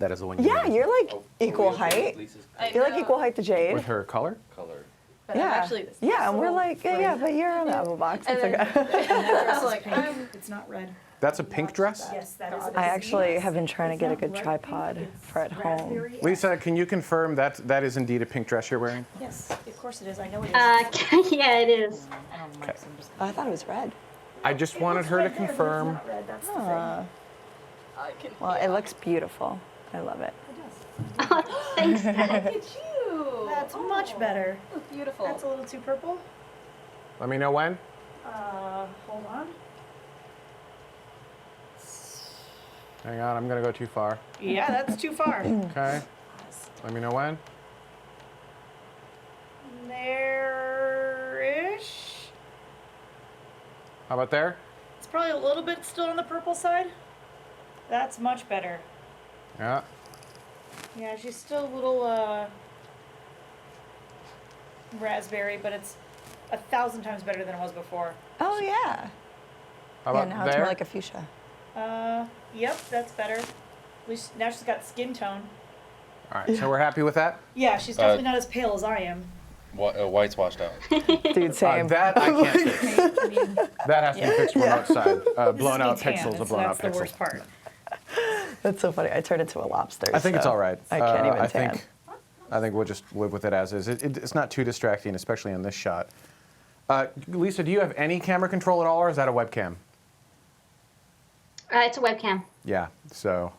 [SPEAKER 1] That is the one you
[SPEAKER 2] Yeah,
[SPEAKER 1] need.
[SPEAKER 2] you're like equal height.
[SPEAKER 4] I
[SPEAKER 2] You're like
[SPEAKER 4] know,
[SPEAKER 2] equal height to Jade.
[SPEAKER 1] With her color?
[SPEAKER 4] but
[SPEAKER 2] Yeah.
[SPEAKER 4] I'm actually this.
[SPEAKER 2] Yeah, and we're
[SPEAKER 4] little
[SPEAKER 2] like, yeah, but you're on the Apple box.
[SPEAKER 4] And
[SPEAKER 2] It's
[SPEAKER 4] then,
[SPEAKER 2] okay.
[SPEAKER 4] I was like,
[SPEAKER 9] It's not red.
[SPEAKER 1] That's a pink dress?
[SPEAKER 9] Yes, that is.
[SPEAKER 2] I actually have been trying to get a good tripod for at home.
[SPEAKER 1] Lisa, can you confirm that that is indeed a pink dress you're wearing?
[SPEAKER 9] Yes, of course it is. I know it is.
[SPEAKER 6] Yeah, it is.
[SPEAKER 2] Oh, I thought it was red.
[SPEAKER 1] I just wanted her to confirm.
[SPEAKER 9] Red, that's the
[SPEAKER 2] Uh,
[SPEAKER 4] I can.
[SPEAKER 2] well, it looks beautiful. I love it.
[SPEAKER 6] Thanks.
[SPEAKER 4] Look at you.
[SPEAKER 9] thing. That's much better.
[SPEAKER 4] Beautiful.
[SPEAKER 9] That's a little too purple.
[SPEAKER 1] Let me know when.
[SPEAKER 9] Hold on.
[SPEAKER 1] Hang on, I'm gonna go too far.
[SPEAKER 9] Yeah, that's too far.
[SPEAKER 1] Okay. Let me know when.
[SPEAKER 9] There-ish.
[SPEAKER 1] How about there?
[SPEAKER 9] It's probably a little bit still on the purple side. That's much better.
[SPEAKER 1] Yeah.
[SPEAKER 9] Yeah, she's still a little raspberry, but it's 1,000 times better than it was before.
[SPEAKER 2] Oh yeah.
[SPEAKER 1] How
[SPEAKER 2] Yeah,
[SPEAKER 1] about
[SPEAKER 2] now
[SPEAKER 1] there?
[SPEAKER 2] it's more like a fuchsia.
[SPEAKER 9] Yep, that's better. At least now she's got skin tone.
[SPEAKER 1] All right, so we're happy with that?
[SPEAKER 9] Yeah, she's definitely not as pale as I am.
[SPEAKER 3] White's washed out.
[SPEAKER 2] Dude, same.
[SPEAKER 1] That I can't fix. That has to be fixed from outside. Blown out
[SPEAKER 9] This is me tan,
[SPEAKER 1] pixels, a
[SPEAKER 9] and so
[SPEAKER 1] blown out
[SPEAKER 9] that's the
[SPEAKER 1] pixel.
[SPEAKER 9] worst part.
[SPEAKER 2] That's so funny. I turned into a lobster.
[SPEAKER 1] I think it's
[SPEAKER 2] so
[SPEAKER 1] all right.
[SPEAKER 2] I can't even
[SPEAKER 1] I
[SPEAKER 2] tan.
[SPEAKER 1] think I think we'll just live with it as is. It's not too distracting, especially in this shot. Lisa, do you have any camera control at all, or is that a webcam?
[SPEAKER 6] It's a webcam.
[SPEAKER 1] Yeah, so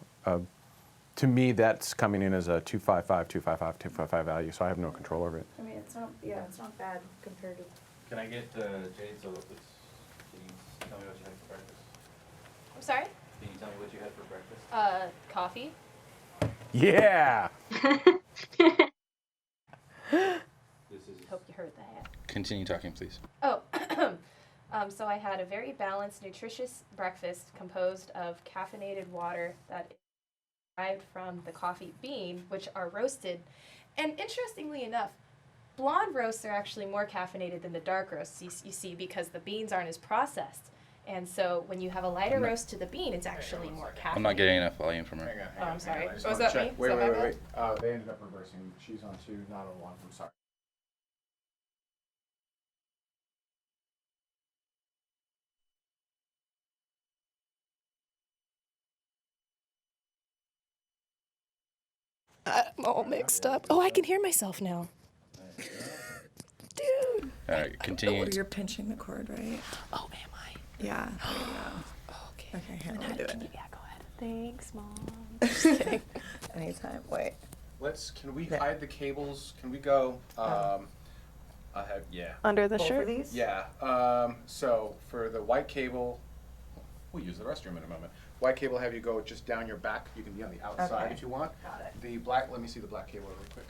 [SPEAKER 1] to me, that's coming in as a 255, 255, 255 value, so I have no control over it.
[SPEAKER 9] I mean, it's not, yeah, it's not bad compared to.
[SPEAKER 3] Can I get Jade, so can you tell me what you had for breakfast?
[SPEAKER 4] I'm sorry?
[SPEAKER 3] Can you tell me what you had for breakfast?
[SPEAKER 4] Coffee.
[SPEAKER 1] Yeah!
[SPEAKER 4] Hope you heard that.
[SPEAKER 3] Continue talking, please.
[SPEAKER 4] Oh, so I had a very balanced, nutritious breakfast composed of caffeinated water that is derived from the coffee bean, which are roasted. And interestingly enough, blonde roasts are actually more caffeinated than the dark roasts, you see, because the beans aren't as processed. And so when you have a lighter roast to the bean, it's actually more caffeinated.
[SPEAKER 3] I'm not getting enough volume from her.
[SPEAKER 1] Hang on,
[SPEAKER 4] Oh, I'm sorry.
[SPEAKER 1] I just
[SPEAKER 4] Oh, is
[SPEAKER 1] wanna
[SPEAKER 4] that
[SPEAKER 1] check.
[SPEAKER 4] me?
[SPEAKER 1] Wait,
[SPEAKER 4] Is that
[SPEAKER 1] wait,
[SPEAKER 4] my
[SPEAKER 1] wait, wait. They ended up reversing. She's on 2, not on 1. I'm sorry.
[SPEAKER 10] I'm all mixed up. Oh, I can hear myself now. Dude.
[SPEAKER 3] All right, continue.
[SPEAKER 8] Oh, you're pinching the cord, right?
[SPEAKER 10] Oh, am I?
[SPEAKER 8] Yeah. There you go.
[SPEAKER 10] Okay.
[SPEAKER 8] Okay, here, let me do it.
[SPEAKER 10] Yeah, go ahead. Thanks, Mom.
[SPEAKER 8] Just kidding. Anytime. Wait.
[SPEAKER 1] Can we hide the cables? Can we go, yeah.
[SPEAKER 10] Under the
[SPEAKER 8] Both
[SPEAKER 10] shirt?
[SPEAKER 8] of these?
[SPEAKER 1] Yeah, so for the white cable, we'll use the restroom in a moment. White cable, have you go just down your back. You can be on the outside
[SPEAKER 8] Okay.
[SPEAKER 1] if you want.
[SPEAKER 8] Got it.
[SPEAKER 1] The black, let me see the black cable really quick.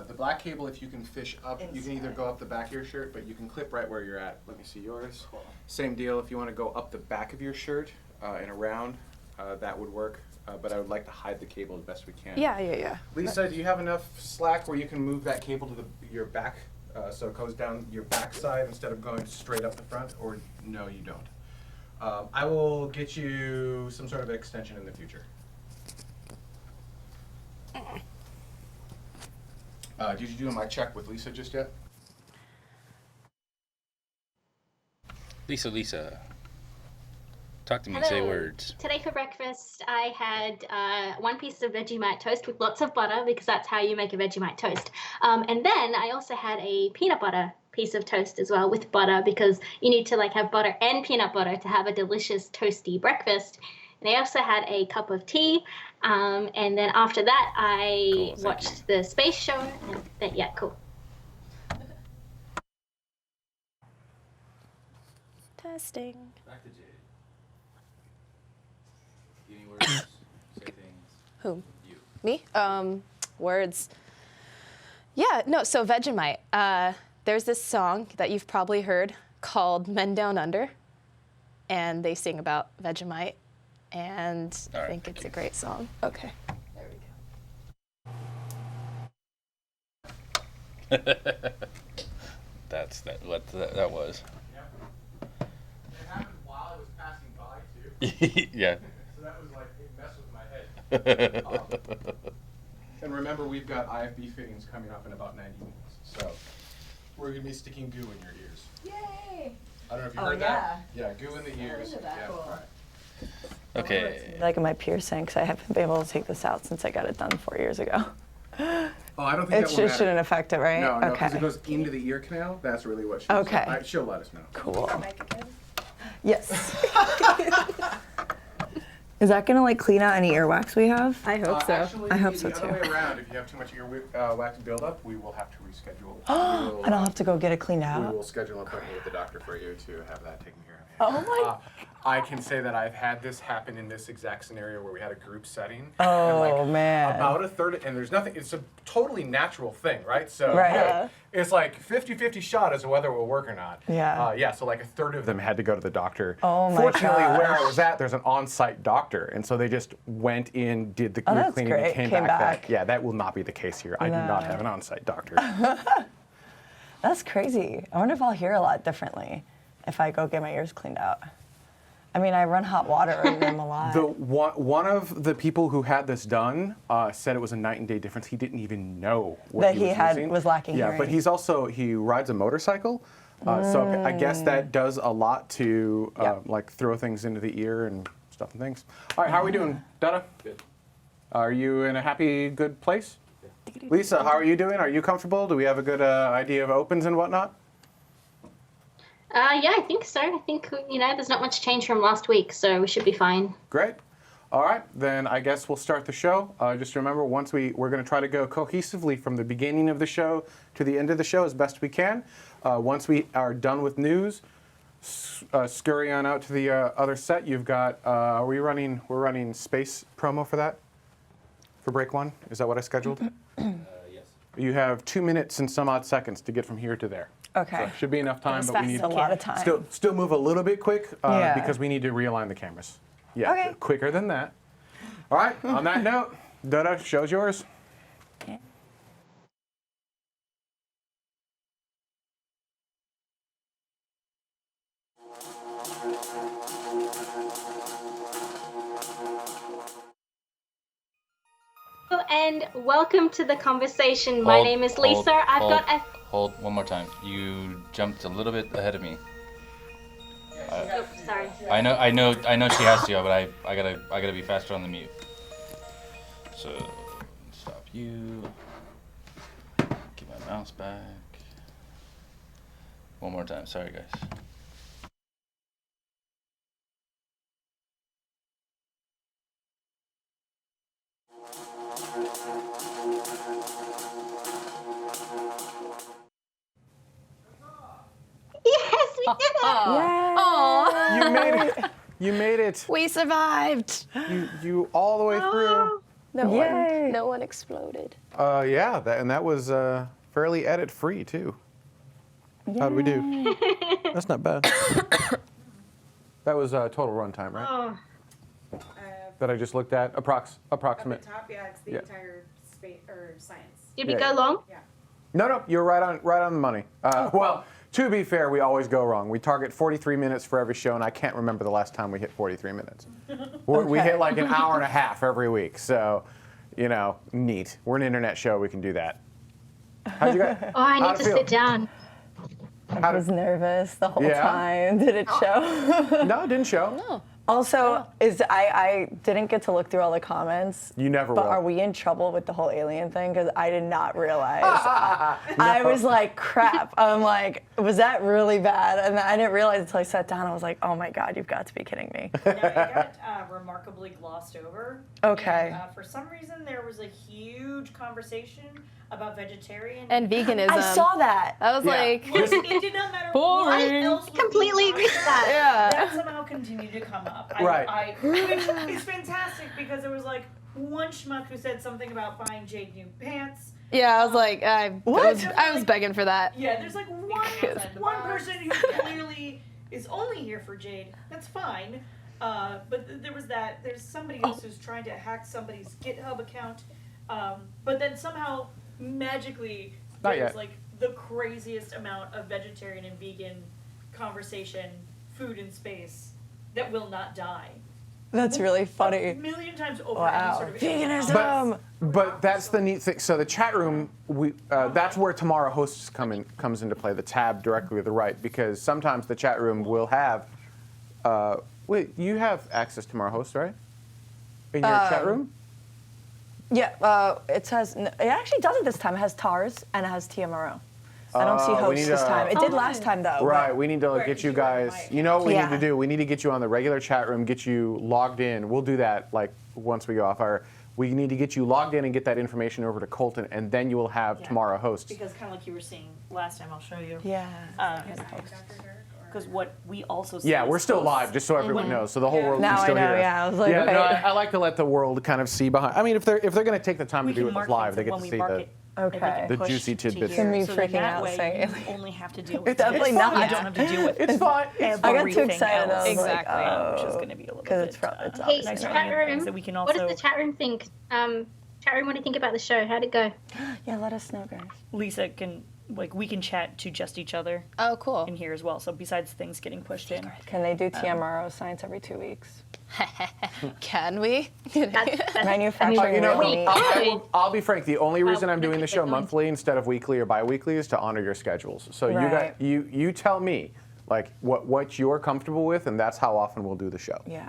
[SPEAKER 1] The black cable, if you can fish up, you can either
[SPEAKER 8] Inside.
[SPEAKER 1] go up the back of your shirt, but you can clip right where you're at. Let me see yours.
[SPEAKER 8] Cool.
[SPEAKER 1] Same deal, if you want to go up the back of your shirt and around, that would work. But I would like to hide the cable as best we can.
[SPEAKER 10] Yeah.
[SPEAKER 1] Lisa, do you have enough slack where you can move that cable to your back, so it goes down your back side instead of going straight up the front, or no, you don't? I will get you some sort of extension in the future. Did you do my check with Lisa just yet?
[SPEAKER 3] Lisa. Talk to me, say words.
[SPEAKER 6] Today for breakfast, I had 1 piece of Vegemite toast with lots of butter because that's how you make a Vegemite toast. And then I also had a peanut butter piece of toast as well with butter because you need to like have butter and peanut butter to have a delicious toasty breakfast. And I also had a cup of tea. And then after that, I watched the space show. And yeah, cool.
[SPEAKER 10] Testing.
[SPEAKER 3] Back to Jade. Any words? Say things.
[SPEAKER 10] Who?
[SPEAKER 3] You.
[SPEAKER 10] Me? Words. Yeah, no, so Vegemite. There's this song that you've probably heard called Men Down Under, and they sing about Vegemite, and I think it's a great song. Okay. There we go.
[SPEAKER 3] That's what that was.
[SPEAKER 1] It happened while I was passing by, too.
[SPEAKER 3] Yeah.
[SPEAKER 1] So that was like, it messed with my head. And remember, we've got IFB fittings coming up in about 90 minutes. So we're going to be sticking goo in your ears.
[SPEAKER 7] Yay!
[SPEAKER 1] I don't know if you heard that. Yeah, goo in the ears.
[SPEAKER 7] into that.
[SPEAKER 1] Yeah,
[SPEAKER 7] Cool.
[SPEAKER 1] right.
[SPEAKER 3] Okay.
[SPEAKER 2] Like my piercing, because I haven't been able to take this out since I got it done 4 years ago.
[SPEAKER 1] Oh, I don't think
[SPEAKER 2] It
[SPEAKER 1] that will matter.
[SPEAKER 2] shouldn't affect it, right?
[SPEAKER 1] No, because
[SPEAKER 2] okay.
[SPEAKER 1] it goes into the ear canal. That's really what she's
[SPEAKER 2] Okay.
[SPEAKER 1] She'll let us know.
[SPEAKER 2] Cool.
[SPEAKER 4] Mic again?
[SPEAKER 2] Yes. Is that gonna like clean out any earwax we have?
[SPEAKER 10] I hope so.
[SPEAKER 1] Actually,
[SPEAKER 2] I hope so,
[SPEAKER 1] the other way
[SPEAKER 2] too.
[SPEAKER 1] around, if you have too much earwax buildup, we will have to reschedule.
[SPEAKER 2] And I'll have to go get it cleaned
[SPEAKER 1] We
[SPEAKER 2] out.
[SPEAKER 1] will schedule an appointment with the doctor for you to have that taken care of.
[SPEAKER 2] Oh my.
[SPEAKER 1] I can say that I've had this happen in this exact scenario where we had a group setting.
[SPEAKER 2] Oh,
[SPEAKER 1] and
[SPEAKER 2] man.
[SPEAKER 1] About a third, and there's nothing, it's a totally natural thing, right? So
[SPEAKER 2] Right.
[SPEAKER 1] it's like 50-50 shot as to whether it will work or not.
[SPEAKER 2] Yeah.
[SPEAKER 1] Yeah, so like a third of them had to go to the doctor.
[SPEAKER 2] Oh, my
[SPEAKER 1] Fortunately, where I
[SPEAKER 2] gosh.
[SPEAKER 1] was at, there's an on-site doctor, and so they just went in, did the
[SPEAKER 2] Oh,
[SPEAKER 1] ear
[SPEAKER 2] that's
[SPEAKER 1] cleaning,
[SPEAKER 2] great.
[SPEAKER 1] and came
[SPEAKER 2] Came back.
[SPEAKER 1] Yeah, that will not be the case here. I do not have an on-site doctor.
[SPEAKER 2] That's crazy. I wonder if I'll hear a lot differently if I go get my ears cleaned out. I mean, I run hot water over them a lot.
[SPEAKER 1] One of the people who had this done said it was a night and day difference. He didn't even know what
[SPEAKER 2] That
[SPEAKER 1] he was
[SPEAKER 2] he
[SPEAKER 1] using.
[SPEAKER 2] was lacking
[SPEAKER 1] Yeah,
[SPEAKER 2] hearing.
[SPEAKER 1] but he rides a motorcycle, so I guess that does a lot to like throw things into the ear and stuff and things. All right, how are we doing, Dada?
[SPEAKER 3] Good.
[SPEAKER 1] Are you in a happy, good place? Lisa, how are you doing? Are you comfortable? Do we have a good idea of opens and whatnot?
[SPEAKER 6] Yeah, I think so. I think, there's not much change from last week, so we should be fine.
[SPEAKER 1] Great. All right, then I guess we'll start the show. Just remember, we're going to try to go cohesively from the beginning of the show to the end of the show as best we can. Once we are done with news, scurry on out to the other set. You've got, we're running space promo for that? For break one? Is that what I scheduled?
[SPEAKER 3] Yes.
[SPEAKER 1] You have 2 minutes and some odd seconds to get from here to there.
[SPEAKER 8] Okay.
[SPEAKER 1] So should be enough time, but we need
[SPEAKER 8] a lot of time.
[SPEAKER 1] still move a little bit quick
[SPEAKER 8] Yeah.
[SPEAKER 1] because we need to realign the cameras. Yeah,
[SPEAKER 8] Okay.
[SPEAKER 1] quicker than that. All right, on that note, Dada, show's yours.
[SPEAKER 6] And welcome to the conversation. My name is Lisa.
[SPEAKER 3] Hold one more time. You jumped a little bit ahead of me.
[SPEAKER 6] Oh, sorry.
[SPEAKER 3] I know she has to, but I gotta be faster on the mute. So stop you. Get my mouse back. One more time. Sorry, guys.
[SPEAKER 6] Yes, we did it!
[SPEAKER 10] Aw.
[SPEAKER 1] You made it.
[SPEAKER 10] We survived.
[SPEAKER 1] You all the way through.
[SPEAKER 10] No one exploded.
[SPEAKER 1] And that was fairly edit free too. How'd we do? That's not bad. That was total runtime, right? That I just looked at, approximate.
[SPEAKER 9] At the top, yeah, it's the entire space or science.
[SPEAKER 6] Did we go long?
[SPEAKER 9] Yeah.
[SPEAKER 1] No, you're right on the money. Well, to be fair, we always go wrong. We target 43 minutes for every show, and I can't remember the last time we hit 43 minutes. We hit like an hour and a half every week, so, neat. We're an internet show, we can do that. How'd you guys?
[SPEAKER 6] Oh, I need to sit down.
[SPEAKER 8] I was nervous the whole time. Did it show?
[SPEAKER 1] No, it didn't show.
[SPEAKER 10] No.
[SPEAKER 8] Also, I didn't get to look through all the comments.
[SPEAKER 1] You never
[SPEAKER 8] But
[SPEAKER 1] will.
[SPEAKER 8] are we in trouble with the whole alien thing? Because I did not realize. I was like, crap. I'm like, was that really bad? And I didn't realize until I sat down. I was like, oh my God, you've got to be kidding me.
[SPEAKER 9] No, it got remarkably glossed over.
[SPEAKER 8] Okay.
[SPEAKER 9] And, for some reason, there was a huge conversation about vegetarian
[SPEAKER 10] And veganism.
[SPEAKER 8] I saw that.
[SPEAKER 10] I was like,
[SPEAKER 9] it did not matter
[SPEAKER 10] Boring.
[SPEAKER 9] what else was
[SPEAKER 6] Completely
[SPEAKER 9] being
[SPEAKER 6] agree with
[SPEAKER 9] talked
[SPEAKER 6] that.
[SPEAKER 9] about. That somehow continued to come up.
[SPEAKER 1] Right.
[SPEAKER 9] Which is fantastic because there was like one schmuck who said something about buying Jade new pants.
[SPEAKER 10] yeah, I was like, I was begging for that.
[SPEAKER 9] Yeah, there's like one person who clearly is only here for Jade. That's fine. But there was that. There's somebody else who's trying to hack somebody's GitHub account. But then somehow, magically,
[SPEAKER 1] Not
[SPEAKER 9] there's
[SPEAKER 1] yet.
[SPEAKER 9] like the craziest amount of vegetarian and vegan conversation, food in space, that will not die.
[SPEAKER 8] That's really
[SPEAKER 9] A
[SPEAKER 8] funny.
[SPEAKER 9] million times over
[SPEAKER 8] Wow.
[SPEAKER 9] any sort of
[SPEAKER 8] Veganism.
[SPEAKER 1] But that's the neat thing. So the chat room, that's where TMRO hosts comes into play. The tab directly to the right, because sometimes the chat room will have. Wait, you have access to TMRO hosts, right? In your chat room.
[SPEAKER 8] Yeah, it actually doesn't this time. It has TARS and it has TMRO. I don't see
[SPEAKER 1] we
[SPEAKER 8] hosts
[SPEAKER 1] need
[SPEAKER 8] this
[SPEAKER 1] to-
[SPEAKER 8] time. It did last time though.
[SPEAKER 1] Right, we need to
[SPEAKER 9] Where
[SPEAKER 1] get
[SPEAKER 9] did
[SPEAKER 1] you
[SPEAKER 9] you go to
[SPEAKER 1] guys.
[SPEAKER 9] my
[SPEAKER 1] You know what we
[SPEAKER 8] account?
[SPEAKER 1] need to do? We need to get you on the regular chat room, get you logged in. We'll do that like once we go off our. We need to get you logged in and get that information over to Colton, and then you will have TMRO hosts.
[SPEAKER 9] Because kind of like you were saying last time, I'll show you.
[SPEAKER 8] Yeah.
[SPEAKER 9] Because what we also see
[SPEAKER 1] Yeah, we're
[SPEAKER 9] is
[SPEAKER 1] still
[SPEAKER 9] hosts.
[SPEAKER 1] live, just so everyone knows. So the whole world
[SPEAKER 8] Now
[SPEAKER 1] can
[SPEAKER 8] I
[SPEAKER 1] still
[SPEAKER 8] know,
[SPEAKER 1] hear us.
[SPEAKER 8] yeah, I was like,
[SPEAKER 1] yeah, no,
[SPEAKER 8] wait.
[SPEAKER 1] I like to let the world kind of see behind. I mean, if they're going to take the time
[SPEAKER 9] We
[SPEAKER 1] to do
[SPEAKER 9] can
[SPEAKER 1] it
[SPEAKER 9] mark
[SPEAKER 1] live,
[SPEAKER 9] things
[SPEAKER 1] they get
[SPEAKER 9] when
[SPEAKER 1] to
[SPEAKER 9] we
[SPEAKER 1] see
[SPEAKER 9] mark
[SPEAKER 1] the.
[SPEAKER 9] it.
[SPEAKER 8] Okay.
[SPEAKER 1] The juicy tidbits.
[SPEAKER 8] To me
[SPEAKER 9] So
[SPEAKER 8] freaking
[SPEAKER 9] that
[SPEAKER 8] out
[SPEAKER 9] way
[SPEAKER 8] saying
[SPEAKER 9] you only have to deal with
[SPEAKER 8] Definitely
[SPEAKER 9] this.
[SPEAKER 8] not.
[SPEAKER 9] You don't have to deal with
[SPEAKER 1] It's fine.
[SPEAKER 8] I got too
[SPEAKER 9] everything
[SPEAKER 8] excited. I
[SPEAKER 9] else.
[SPEAKER 8] was like,
[SPEAKER 10] Exactly.
[SPEAKER 9] Which is
[SPEAKER 8] oh.
[SPEAKER 9] going to be a little
[SPEAKER 8] 'Cause
[SPEAKER 9] bit.
[SPEAKER 8] it's from- it's
[SPEAKER 6] Hey,
[SPEAKER 8] Nice
[SPEAKER 6] chat
[SPEAKER 9] things
[SPEAKER 6] room.
[SPEAKER 9] that we can
[SPEAKER 6] What
[SPEAKER 9] also.
[SPEAKER 6] does the chat room think? Chat room, what do you think about the show? How'd it go?
[SPEAKER 8] Yeah, let us know, guys.
[SPEAKER 9] Lisa can we can chat to just each other
[SPEAKER 10] Oh, cool.
[SPEAKER 9] in here as well. So besides things getting pushed in.
[SPEAKER 8] Can they do TMRO science every 2 weeks?
[SPEAKER 10] Can we?
[SPEAKER 8] Manufacturing
[SPEAKER 1] You know,
[SPEAKER 8] real meat.
[SPEAKER 1] I'll be frank. The only reason I'm doing the show
[SPEAKER 6] Good.
[SPEAKER 1] monthly instead of weekly or bi-weekly is to honor your schedules. So
[SPEAKER 8] Right.
[SPEAKER 1] you tell me like what you're comfortable with, and that's how often we'll do the show.
[SPEAKER 8] Yeah.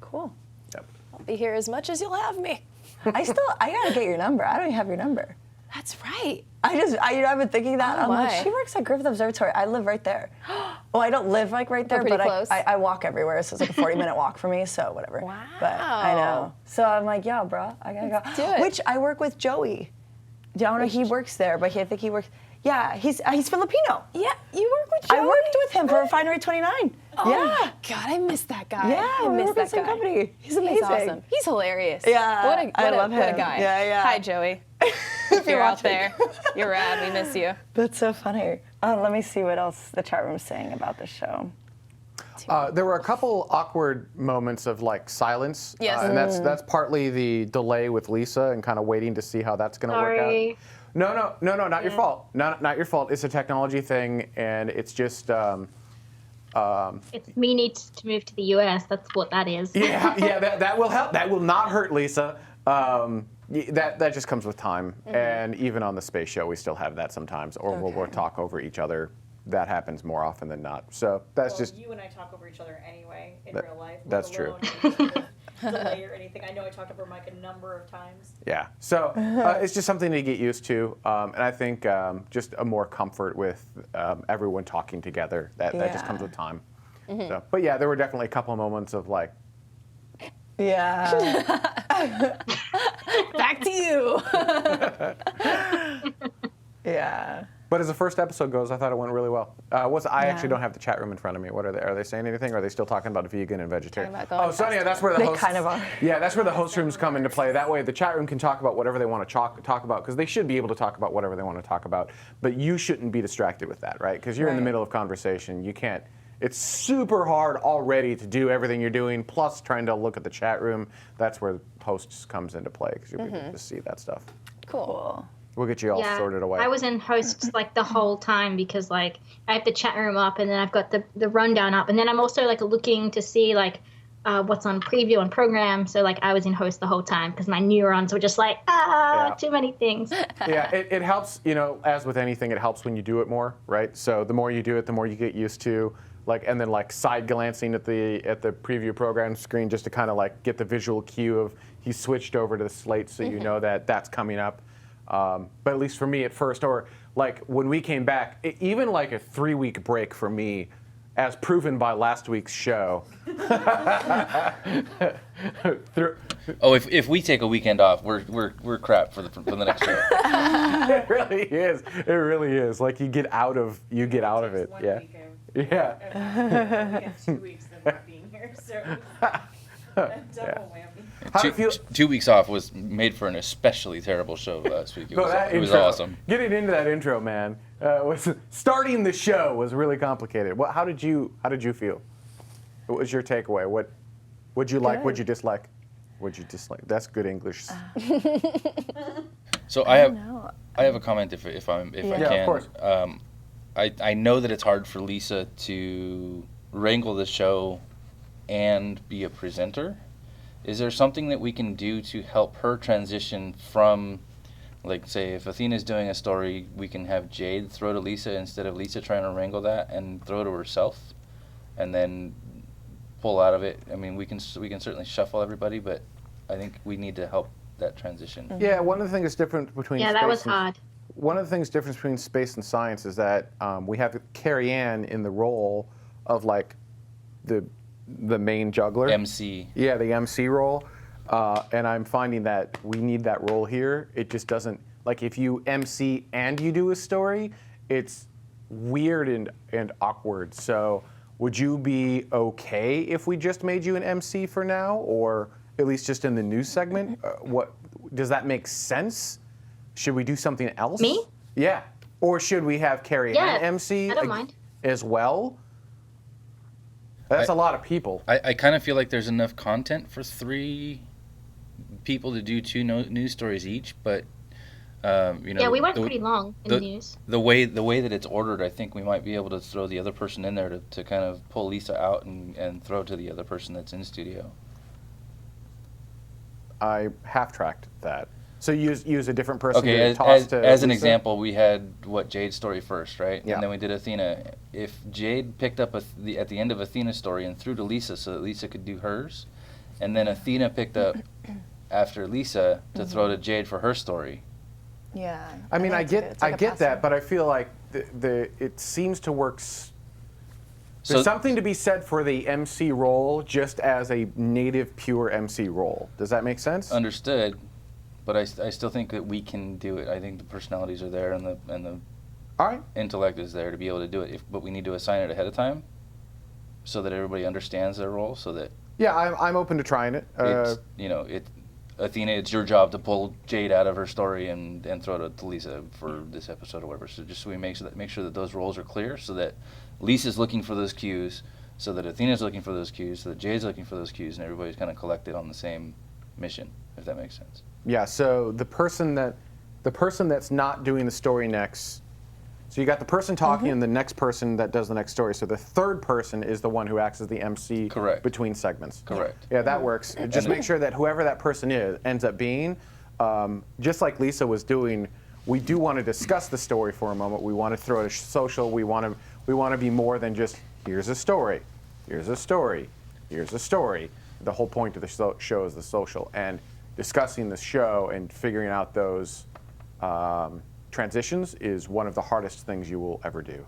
[SPEAKER 8] Cool.
[SPEAKER 1] Yep.
[SPEAKER 10] I'll be here as much as you'll have me.
[SPEAKER 8] I gotta get your number. I don't even have your number.
[SPEAKER 10] That's right.
[SPEAKER 8] I've been thinking that.
[SPEAKER 10] Oh,
[SPEAKER 8] I'm like,
[SPEAKER 10] my.
[SPEAKER 8] she works at Griffith Observatory. I live right there. Well, I don't live like right there,
[SPEAKER 10] pretty
[SPEAKER 8] but
[SPEAKER 10] close.
[SPEAKER 8] I walk everywhere, so it's like a 40-minute walk for me. So whatever.
[SPEAKER 10] Wow.
[SPEAKER 8] But I know. So I'm like, yeah, bro, I gotta go.
[SPEAKER 10] do it.
[SPEAKER 8] Which I work with Joey. Don't know he works there, but I think he works. Yeah, he's Filipino.
[SPEAKER 10] Yeah, you work with Joey?
[SPEAKER 8] I worked with him for Refinery 29.
[SPEAKER 10] Oh
[SPEAKER 8] yeah.
[SPEAKER 10] my God, I miss that guy.
[SPEAKER 8] Yeah,
[SPEAKER 10] I
[SPEAKER 8] we
[SPEAKER 10] miss
[SPEAKER 8] work
[SPEAKER 10] that
[SPEAKER 8] at the same
[SPEAKER 10] guy.
[SPEAKER 8] company. He's
[SPEAKER 10] He's
[SPEAKER 8] amazing.
[SPEAKER 10] awesome. He's hilarious.
[SPEAKER 8] Yeah, I love
[SPEAKER 10] what a
[SPEAKER 8] him.
[SPEAKER 10] guy.
[SPEAKER 8] Yeah, yeah.
[SPEAKER 10] Hi, Joey.
[SPEAKER 8] If
[SPEAKER 10] You're out there. You're rad. We miss you.
[SPEAKER 8] That's so funny. Let me see what else the chat room's saying about this show.
[SPEAKER 1] There were a couple awkward moments of like silence,
[SPEAKER 10] Yes.
[SPEAKER 1] and that's partly the delay with Lisa and kind of waiting to see how that's going to work
[SPEAKER 6] Sorry.
[SPEAKER 1] out. No, not your fault. Not your fault. It's a technology thing, and it's just.
[SPEAKER 6] It's me needs to move to the US. That's what that is.
[SPEAKER 1] Yeah, that will help. That will not hurt Lisa. That just comes with time, and even on the space show, we still have that sometimes, or we'll talk over each other. That happens more often than not. So that's just.
[SPEAKER 9] You and I talk over each other anyway in real life.
[SPEAKER 1] That's true.
[SPEAKER 9] Delay or anything. I know I talked over Mike a number of times.
[SPEAKER 1] Yeah, so it's just something to get used to, and I think just a more comfort with everyone talking together. That just comes with time. So, but yeah, there were definitely a couple of moments of like,
[SPEAKER 8] Yeah.
[SPEAKER 10] Back to you.
[SPEAKER 8] Yeah.
[SPEAKER 1] but as the first episode goes, I thought it went really well. I actually don't have the chat room in front of me. What are they saying anything? Or are they still talking about vegan and vegetarian?
[SPEAKER 10] Talking about going
[SPEAKER 1] Sonia, that's where the
[SPEAKER 8] They
[SPEAKER 1] hosts,
[SPEAKER 8] kind of are.
[SPEAKER 1] Yeah, that's where the host rooms come into play. That way, the chat room can talk about whatever they want to talk about, because they should be able to talk about whatever they want to talk about. But you shouldn't be distracted with that, right? Because you're in the
[SPEAKER 8] Right.
[SPEAKER 1] middle of conversation. You can't. It's super hard already to do everything you're doing, plus trying to look at the chat room. That's where hosts comes into play, because you'll be able to see that stuff.
[SPEAKER 10] Cool.
[SPEAKER 1] We'll get you all sorted away.
[SPEAKER 6] I was in hosts like the whole time because like I have the chat room up and then I've got the rundown up and then I'm also like looking to see like what's on preview and program. So like I was in host the whole time because my neurons were just like too many things.
[SPEAKER 1] Yeah, it helps, as with anything, it helps when you do it more, right? So the more you do it, the more you get used to, and then side glancing at the preview program screen just to kind of get the visual cue of he switched over to the slate, so you know that that's coming up. But at least for me at first, or when we came back, even a 3-week break for me, as proven by last week's show.
[SPEAKER 3] If we take a weekend off, we're crap for the next show.
[SPEAKER 1] It really is. It really is. You get out of it. Yeah. Yeah.
[SPEAKER 9] We have 2 weeks of not being here, so double whammy.
[SPEAKER 1] How do you feel?
[SPEAKER 3] 2 weeks off was made for an especially terrible show last week. It was
[SPEAKER 1] intro,
[SPEAKER 3] awesome.
[SPEAKER 1] Getting into that intro, man, starting the show was really complicated. How did you feel? What was your takeaway? What'd you like? What'd you dislike? What'd you dislike? That's good English.
[SPEAKER 3] So I have a comment if I can.
[SPEAKER 1] Of course.
[SPEAKER 3] I know that it's hard for Lisa to wrangle the show and be a presenter. Is there something that we can do to help her transition from, say, if Athena's doing a story, we can have Jade throw to Lisa instead of Lisa trying to wrangle that and throw to herself, and then pull out of it. I mean, we can certainly shuffle everybody, but I think we need to help that transition.
[SPEAKER 1] Yeah, one of the things different between
[SPEAKER 6] Yeah, that was hard.
[SPEAKER 1] One of the things different between space and science is that we have Carrie Ann in the role of the main juggler.
[SPEAKER 3] MC.
[SPEAKER 1] Yeah, the MC role. And I'm finding that we need that role here. It just doesn't, if you MC and you do a story, it's weird and awkward. So would you be okay if we just made you an MC for now, or at least just in the news segment? Does that make sense? Should we do something else?
[SPEAKER 6] Me?
[SPEAKER 1] Yeah. Or should we have Carrie Ann MC
[SPEAKER 6] I don't mind.
[SPEAKER 1] as well? That's a lot of people.
[SPEAKER 3] I kind of feel like there's enough content for 3 people to do 2 news stories each, but
[SPEAKER 6] Yeah, we went pretty long in the news.
[SPEAKER 3] The way that it's ordered, I think we might be able to throw the other person in there to kind of pull Lisa out and throw to the other person that's in studio.
[SPEAKER 1] I half-tracked that. So use a different person
[SPEAKER 3] Okay,
[SPEAKER 1] to toss to
[SPEAKER 3] as an
[SPEAKER 1] Lisa?
[SPEAKER 3] example, we had Jade's story first, right?
[SPEAKER 1] Yeah.
[SPEAKER 3] And then we did Athena. If Jade picked up at the end of Athena's story and threw to Lisa so that Lisa could do hers, and then Athena picked up after Lisa to throw to Jade for her story,
[SPEAKER 8] Yeah.
[SPEAKER 1] I mean, I
[SPEAKER 8] think
[SPEAKER 1] get
[SPEAKER 8] it's like
[SPEAKER 1] I
[SPEAKER 8] a
[SPEAKER 1] get that,
[SPEAKER 8] pass-through.
[SPEAKER 1] but I feel like it seems to work. There's
[SPEAKER 3] So-
[SPEAKER 1] something to be said for the MC role, just as a native pure MC role. Does that make sense?
[SPEAKER 3] Understood, but I still think that we can do it. I think the personalities are there and the
[SPEAKER 1] All right.
[SPEAKER 3] intellect is there to be able to do it. But we need to assign it ahead of time, so that everybody understands their role. So that
[SPEAKER 1] Yeah, I'm open to trying it.
[SPEAKER 3] it's Athena, it's your job to pull Jade out of her story and throw it to Lisa for this episode or whatever. So just so we make sure that those roles are clear, so that Lisa's looking for those cues, so that Athena's looking for those cues, so that Jade's looking for those cues, and everybody's kind of collected on the same mission, if that makes sense.
[SPEAKER 1] Yeah. So the person that's not doing the story next. So you got the person talking and the next person that does the next story. So the third person is the one who acts as the MC
[SPEAKER 3] Correct.
[SPEAKER 1] between segments.
[SPEAKER 3] Correct.
[SPEAKER 1] Yeah, that works. Just make sure that whoever that person ends up being, just like Lisa was doing, we do want to discuss the story for a moment. We want to throw it to social. We want to be more than just here's a story, here's a story, here's a story. The whole point of the show is the social, and discussing the show and figuring out those transitions is one of the hardest things you will ever do.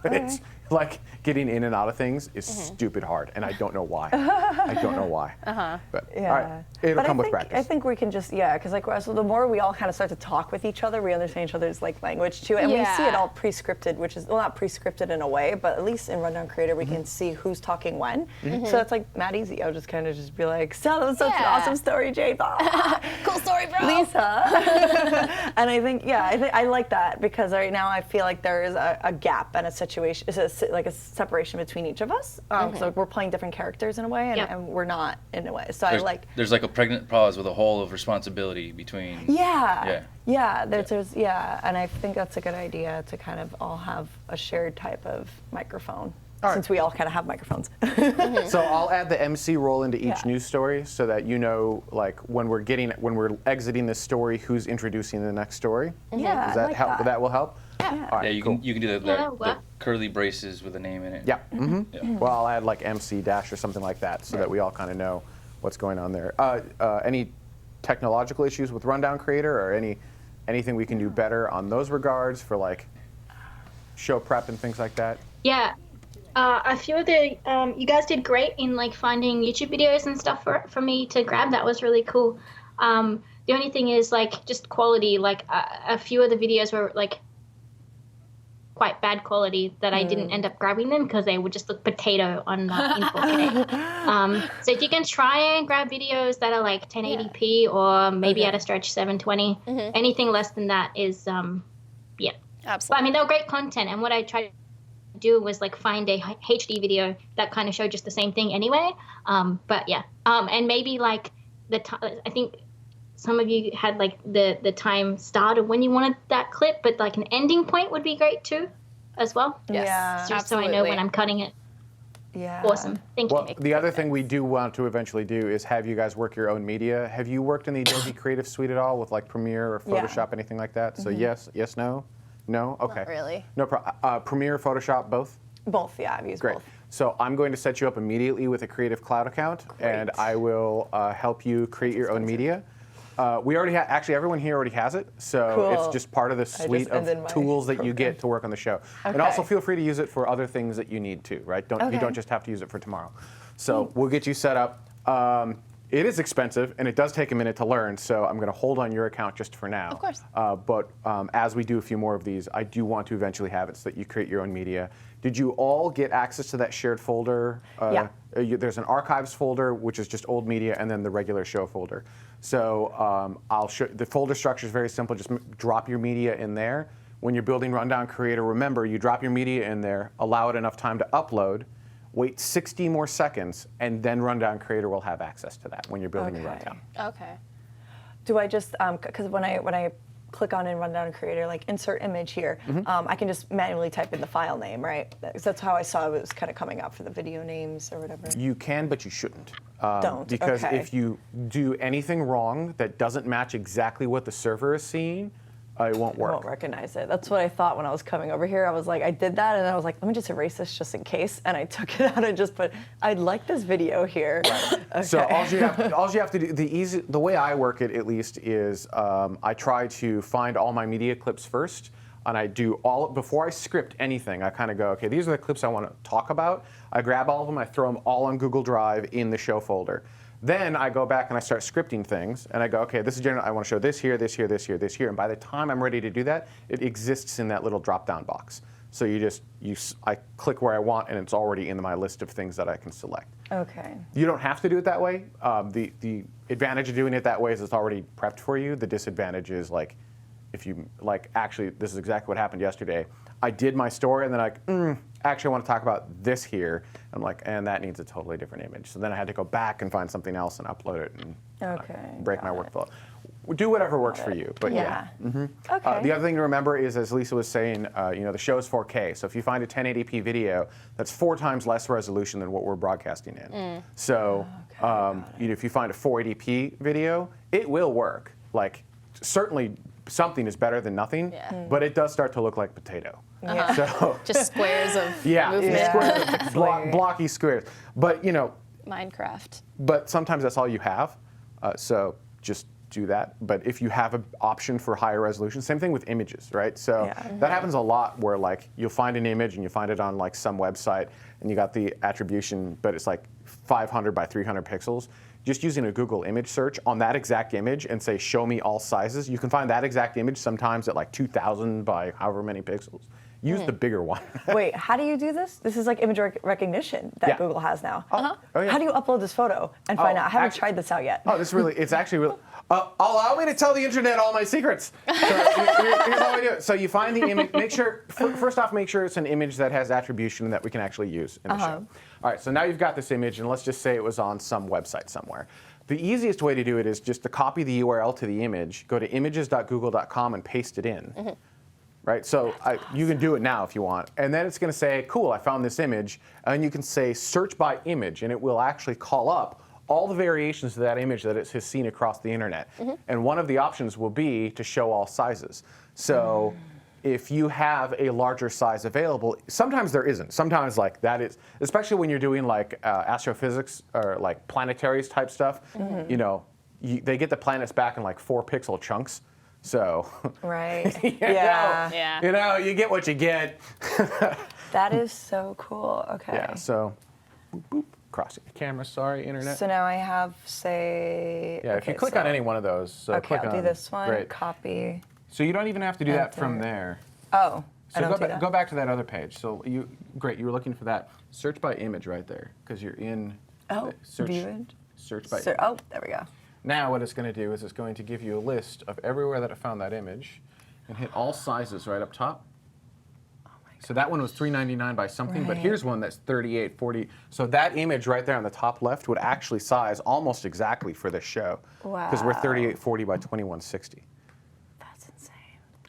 [SPEAKER 1] It's like getting in and out of things is stupid hard, and I don't know why. I don't know why. But
[SPEAKER 8] Yeah.
[SPEAKER 1] all right, it'll come with practice.
[SPEAKER 8] I think we can just, because like so the more we all kind of start to talk with each other, we understand each other's like language too, and we see it all pre-scripted, which is, well, not pre-scripted in a way, but at least in Rundown Creator we can see who's talking when. So it's like mad easy. I'll just kind of just be like, so that was such an awesome story, Jade.
[SPEAKER 10] Cool story, bro.
[SPEAKER 8] Lisa. And I think, I like that, because right now I feel like there is a gap and a situation, like a separation between each of us. So we're playing different characters in a way, and we're not in a way. So
[SPEAKER 3] There's like a pregnant pause with a hole of responsibility between.
[SPEAKER 8] There's and I think that's a good idea to kind of all have a shared type of microphone. Since we all kind of have microphones.
[SPEAKER 1] So I'll add the MC role into each news story, so that you know, like when we're exiting this story, who's introducing the next story.
[SPEAKER 8] Yeah,
[SPEAKER 1] Does that help? That will help.
[SPEAKER 8] Yeah.
[SPEAKER 1] All right,
[SPEAKER 3] You
[SPEAKER 1] cool.
[SPEAKER 3] can do the curly braces with a name in it.
[SPEAKER 1] Yeah. Well, I'll add like MC dash or something like that, so that we all kind of know what's going on there. Any technological issues with Rundown Creator, or anything we can do better on those regards for like show prep and things like that?
[SPEAKER 6] Yeah. A few of the you guys did great in like finding YouTube videos and stuff for me to grab. That was really cool. The only thing is like just quality. Like a few of the videos were like quite bad quality that I didn't end up grabbing them because they would just look potato on in 4K. So if you can try and grab videos that are like 1080p or maybe at a stretch 720, anything less than that is
[SPEAKER 10] Absolutely.
[SPEAKER 6] But I mean, they were great content, and what I tried to do was like find a HD video that kind of showed just the same thing anyway. But yeah, and maybe like I think some of you had like the time start of when you wanted that clip, but like an ending point would be great too, as well.
[SPEAKER 10] Yes,
[SPEAKER 8] Yeah.
[SPEAKER 6] Just so I know when I'm cutting it.
[SPEAKER 8] Yeah.
[SPEAKER 6] Awesome. Thank
[SPEAKER 1] Well,
[SPEAKER 6] you.
[SPEAKER 1] the other thing we do want to eventually do is have you guys work your own media. Have you worked in the Adobe Creative Suite at all with like Premiere or Photoshop, anything like that? So yes, no? No? Okay.
[SPEAKER 10] Not really.
[SPEAKER 1] No problem. Premiere, Photoshop, both?
[SPEAKER 8] Both, I've used
[SPEAKER 1] Great.
[SPEAKER 8] both.
[SPEAKER 1] So I'm going to set you up immediately with a Creative Cloud account, and I will help you create your own media. We already have, actually everyone here already has it, so it's
[SPEAKER 8] Cool.
[SPEAKER 1] just part of the suite of
[SPEAKER 8] ended my
[SPEAKER 1] tools that you
[SPEAKER 8] program.
[SPEAKER 1] get to work on the show. And
[SPEAKER 8] Okay.
[SPEAKER 1] also feel free to use it for other things that you need to, right? You
[SPEAKER 8] Okay.
[SPEAKER 1] don't just have to use it for tomorrow. So we'll get you set up. It is expensive, and it does take a minute to learn, so I'm going to hold on your account just for now.
[SPEAKER 10] Of course.
[SPEAKER 1] But as we do a few more of these, I do want to eventually have it so that you create your own media. Did you all get access to that shared folder?
[SPEAKER 8] Yeah.
[SPEAKER 1] There's an archives folder, which is just old media, and then the regular show folder. So I'll show the folder structure is very simple. Just drop your media in there. When you're building Rundown Creator, remember you drop your media in there, allow it enough time to upload, wait 60 more seconds, and then Rundown Creator will have access to that when you're building your Rundown.
[SPEAKER 10] Okay.
[SPEAKER 8] Do I just, because when I click on in Rundown Creator, like insert image here, I can just manually type in the file name, right? That's how I saw it was kind of coming up for the video names or whatever.
[SPEAKER 1] You can, but you shouldn't.
[SPEAKER 8] Don't,
[SPEAKER 1] Because
[SPEAKER 8] okay.
[SPEAKER 1] if you do anything wrong that doesn't match exactly what the server is seeing, it won't
[SPEAKER 8] I
[SPEAKER 1] work.
[SPEAKER 8] won't recognize it. That's what I thought when I was coming over here. I was like, I did that, and I was like, let me just erase this just in case. And I took it out and just put, I'd like this video here. Okay.
[SPEAKER 1] So all you have to do, the way I work it at least is I try to find all my media clips first, and I do all before I script anything. I kind of go, okay, these are the clips I want to talk about. I grab all of them, I throw them all on Google Drive in the show folder. Then I go back and I start scripting things, and I go, okay, this is general. I want to show this here, this here, this here, this here, and by the time I'm ready to do that, it exists in that little drop-down box. So I click where I want, and it's already in my list of things that I can select.
[SPEAKER 8] Okay.
[SPEAKER 1] You don't have to do it that way. The advantage of doing it that way is it's already prepped for you. The disadvantage is like, if you actually, this is exactly what happened yesterday. I did my story, and then actually I want to talk about this here. I'm like, and that needs a totally different image. So then I had to go back and find something else and upload it and break my workflow. Do whatever works for you. But yeah.
[SPEAKER 8] Okay.
[SPEAKER 1] The other thing to remember is, as Lisa was saying, the show is 4K. So if you find a 1080p video, that's 4 times less resolution than what we're broadcasting in. So if you find a 480p video, it will work. Like, certainly something is better than nothing, but it does start to look like potato.
[SPEAKER 8] Yeah.
[SPEAKER 1] So
[SPEAKER 10] Just squares of movement.
[SPEAKER 1] Yeah, blocky squares. But
[SPEAKER 10] Minecraft.
[SPEAKER 1] But sometimes that's all you have. So just do that. But if you have an option for higher resolution, same thing with images, right? So that happens a lot where like you'll find an image and you find it on like some website and you got the attribution, but it's like 500 by 300 pixels. Just using a Google image search on that exact image and say, show me all sizes, you can find that exact image sometimes at like 2,000 by however many pixels. Use the bigger one.
[SPEAKER 8] Wait, how do you do this? This is like image recognition that Google has now.
[SPEAKER 1] Oh, yeah.
[SPEAKER 8] How do you upload this photo and find out? I haven't tried this out yet.
[SPEAKER 1] Oh, it's actually really. Allow me to tell the internet all my secrets. So here's how I do it. So you find the image. Make sure first off, make sure it's an image that has attribution that we can actually use in the show. All right. So now you've got this image, and let's just say it was on some website somewhere. The easiest way to do it is just to copy the URL to the image, go to images.google.com, and paste it in. Right, so you can do it now if you want. And then it's going to say, cool, I found this image. And you can say search by image, and it will actually call up all the variations of that image that it has seen across the internet. And one of the options will be to show all sizes. So if you have a larger size available, sometimes there isn't. Sometimes like that is, especially when you're doing like astrophysics or like planetaries type stuff, they get the planets back in like 4 pixel chunks. So,
[SPEAKER 8] Right.
[SPEAKER 1] you get what you get.
[SPEAKER 8] That is so cool. Okay.
[SPEAKER 1] Yeah, so, boop, crossing the camera, sorry, internet.
[SPEAKER 8] So now I have, say.
[SPEAKER 1] Yeah, if you click on any one of those. So
[SPEAKER 8] Okay,
[SPEAKER 1] click
[SPEAKER 8] I'll
[SPEAKER 1] on,
[SPEAKER 8] do this one,
[SPEAKER 1] Great.
[SPEAKER 8] copy.
[SPEAKER 1] So you don't even have to do that from there.
[SPEAKER 8] Oh, I
[SPEAKER 1] So
[SPEAKER 8] don't do that.
[SPEAKER 1] go back to that other page. So you were looking for that. Search by image right there, because you're in search.
[SPEAKER 8] Viewed.
[SPEAKER 1] Search by.
[SPEAKER 8] Oh, there we go.
[SPEAKER 1] Now what it's going to do is it's going to give you a list of everywhere that it found that image, and hit all sizes right up top. Oh my God. So that one was $3.99 by something, but here's one that's $38.40. So that image right there on the top left would actually size almost exactly for this show.
[SPEAKER 8] Wow.
[SPEAKER 1] Because we're $38.40 by $21.60.
[SPEAKER 8] That's insane.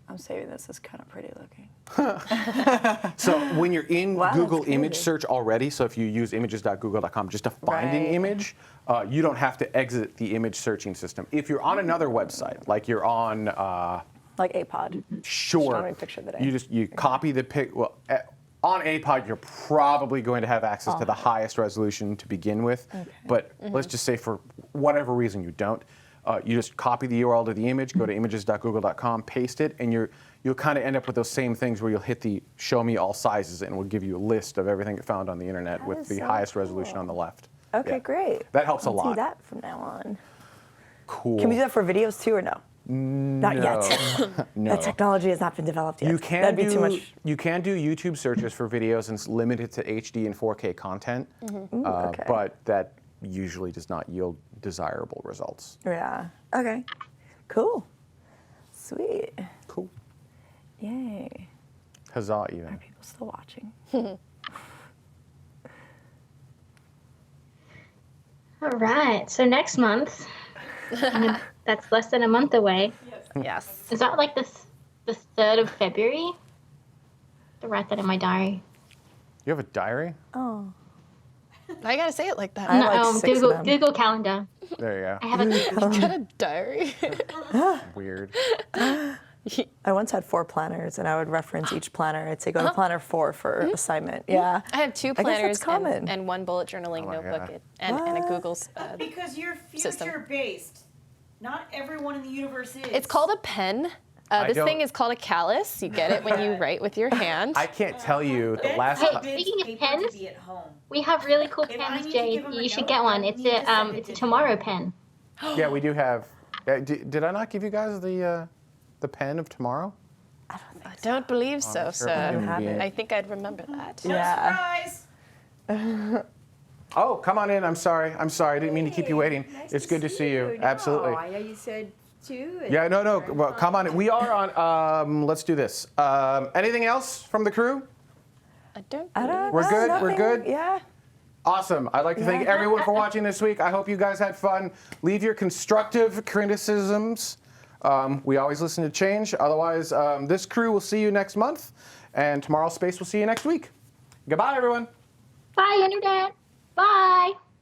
[SPEAKER 8] I'm saving this. It's kind of pretty looking.
[SPEAKER 1] So when you're in Google
[SPEAKER 8] that's
[SPEAKER 1] image
[SPEAKER 8] crazy.
[SPEAKER 1] search already, so if you use images.google.com just to find an image, you don't have to exit the image searching system. If you're on another website, like you're on,
[SPEAKER 8] Like APOD.
[SPEAKER 1] sure,
[SPEAKER 8] Showing a picture of the day.
[SPEAKER 1] you copy the pic. Well, on APOD, you're probably going to have access to the highest resolution to begin with.
[SPEAKER 8] Okay.
[SPEAKER 1] But let's just say for whatever reason you don't. You just copy the URL to the image, go to images.google.com, paste it, and you'll kind of end up with those same things where you'll hit the show me all sizes, and it will give you a list of everything it found on the internet with
[SPEAKER 8] is
[SPEAKER 1] the
[SPEAKER 8] so
[SPEAKER 1] highest resolution on the left.
[SPEAKER 8] Okay,
[SPEAKER 1] Yeah.
[SPEAKER 8] great.
[SPEAKER 1] That helps a
[SPEAKER 8] I'll
[SPEAKER 1] lot.
[SPEAKER 8] do that from now on.
[SPEAKER 1] Cool.
[SPEAKER 8] Can we do that for videos too, or no? Not yet.
[SPEAKER 1] No.
[SPEAKER 8] That technology has not been developed yet.
[SPEAKER 1] You can
[SPEAKER 8] That'd
[SPEAKER 1] do
[SPEAKER 8] be too much.
[SPEAKER 1] You can do YouTube searches for videos and it's limited to HD and 4K content,
[SPEAKER 8] okay.
[SPEAKER 1] but that usually does not yield desirable results.
[SPEAKER 8] Yeah. Okay. Cool. Sweet.
[SPEAKER 1] Cool.
[SPEAKER 8] Yay.
[SPEAKER 1] Huzzah, even.
[SPEAKER 8] Are people still watching?
[SPEAKER 6] All right. So next month, that's less than a month away.
[SPEAKER 10] Yes.
[SPEAKER 6] Is that like the 3rd of February? To write that in my diary.
[SPEAKER 1] You have a diary?
[SPEAKER 8] Oh.
[SPEAKER 10] I gotta say it like that.
[SPEAKER 8] I like 6 of them.
[SPEAKER 6] Google Calendar.
[SPEAKER 1] There you
[SPEAKER 6] I have a
[SPEAKER 10] You got a diary?
[SPEAKER 1] go. Weird.
[SPEAKER 8] I once had 4 planners, and I would reference each planner. I'd say go to planner 4 for assignment. Yeah.
[SPEAKER 10] I have 2
[SPEAKER 8] I guess that's
[SPEAKER 10] planners
[SPEAKER 8] common.
[SPEAKER 10] and 1 bullet journaling notebook
[SPEAKER 1] God.
[SPEAKER 10] and a Google
[SPEAKER 9] Because you're
[SPEAKER 10] system.
[SPEAKER 9] future-based. Not everyone in the universe is.
[SPEAKER 10] It's called a pen. This
[SPEAKER 1] don't-
[SPEAKER 10] thing is called a callus. You get it when you write with your hand.
[SPEAKER 1] I can't tell you the
[SPEAKER 9] Ben
[SPEAKER 1] last
[SPEAKER 6] Hey,
[SPEAKER 1] time.
[SPEAKER 9] forbids
[SPEAKER 6] speaking of
[SPEAKER 9] paper
[SPEAKER 6] pens,
[SPEAKER 9] to be at home.
[SPEAKER 6] We have really cool
[SPEAKER 9] If I
[SPEAKER 6] pens,
[SPEAKER 9] need to
[SPEAKER 6] Jade.
[SPEAKER 9] give him a
[SPEAKER 6] You should
[SPEAKER 9] note,
[SPEAKER 6] get one.
[SPEAKER 9] I
[SPEAKER 6] It's
[SPEAKER 9] need to send
[SPEAKER 6] a
[SPEAKER 9] it to him.
[SPEAKER 6] Tomorrow pen.
[SPEAKER 1] Yeah, we do have. Did I not give you guys the pen of tomorrow?
[SPEAKER 10] I don't believe so,
[SPEAKER 1] sure if I
[SPEAKER 10] so
[SPEAKER 1] can be it.
[SPEAKER 10] I think I'd remember that.
[SPEAKER 9] No surprise.
[SPEAKER 1] Oh, come on in. I'm sorry. I didn't mean to keep you waiting. It's good to see you. Absolutely.
[SPEAKER 11] I know you said 2.
[SPEAKER 1] Yeah, no. Well, come on in. We are on. Let's do this. Anything else from the crew?
[SPEAKER 10] I don't
[SPEAKER 8] I don't
[SPEAKER 1] We're
[SPEAKER 8] know,
[SPEAKER 1] good? We're
[SPEAKER 8] nothing-
[SPEAKER 1] good?
[SPEAKER 8] Yeah.
[SPEAKER 1] Awesome. I'd like to thank everyone for watching this week. I hope you guys had fun. Leave your constructive criticisms. We always listen to change. Otherwise, this crew will see you next month, and Tomorrow Space will see you next week. Goodbye, everyone.
[SPEAKER 6] Bye, Internet. Bye.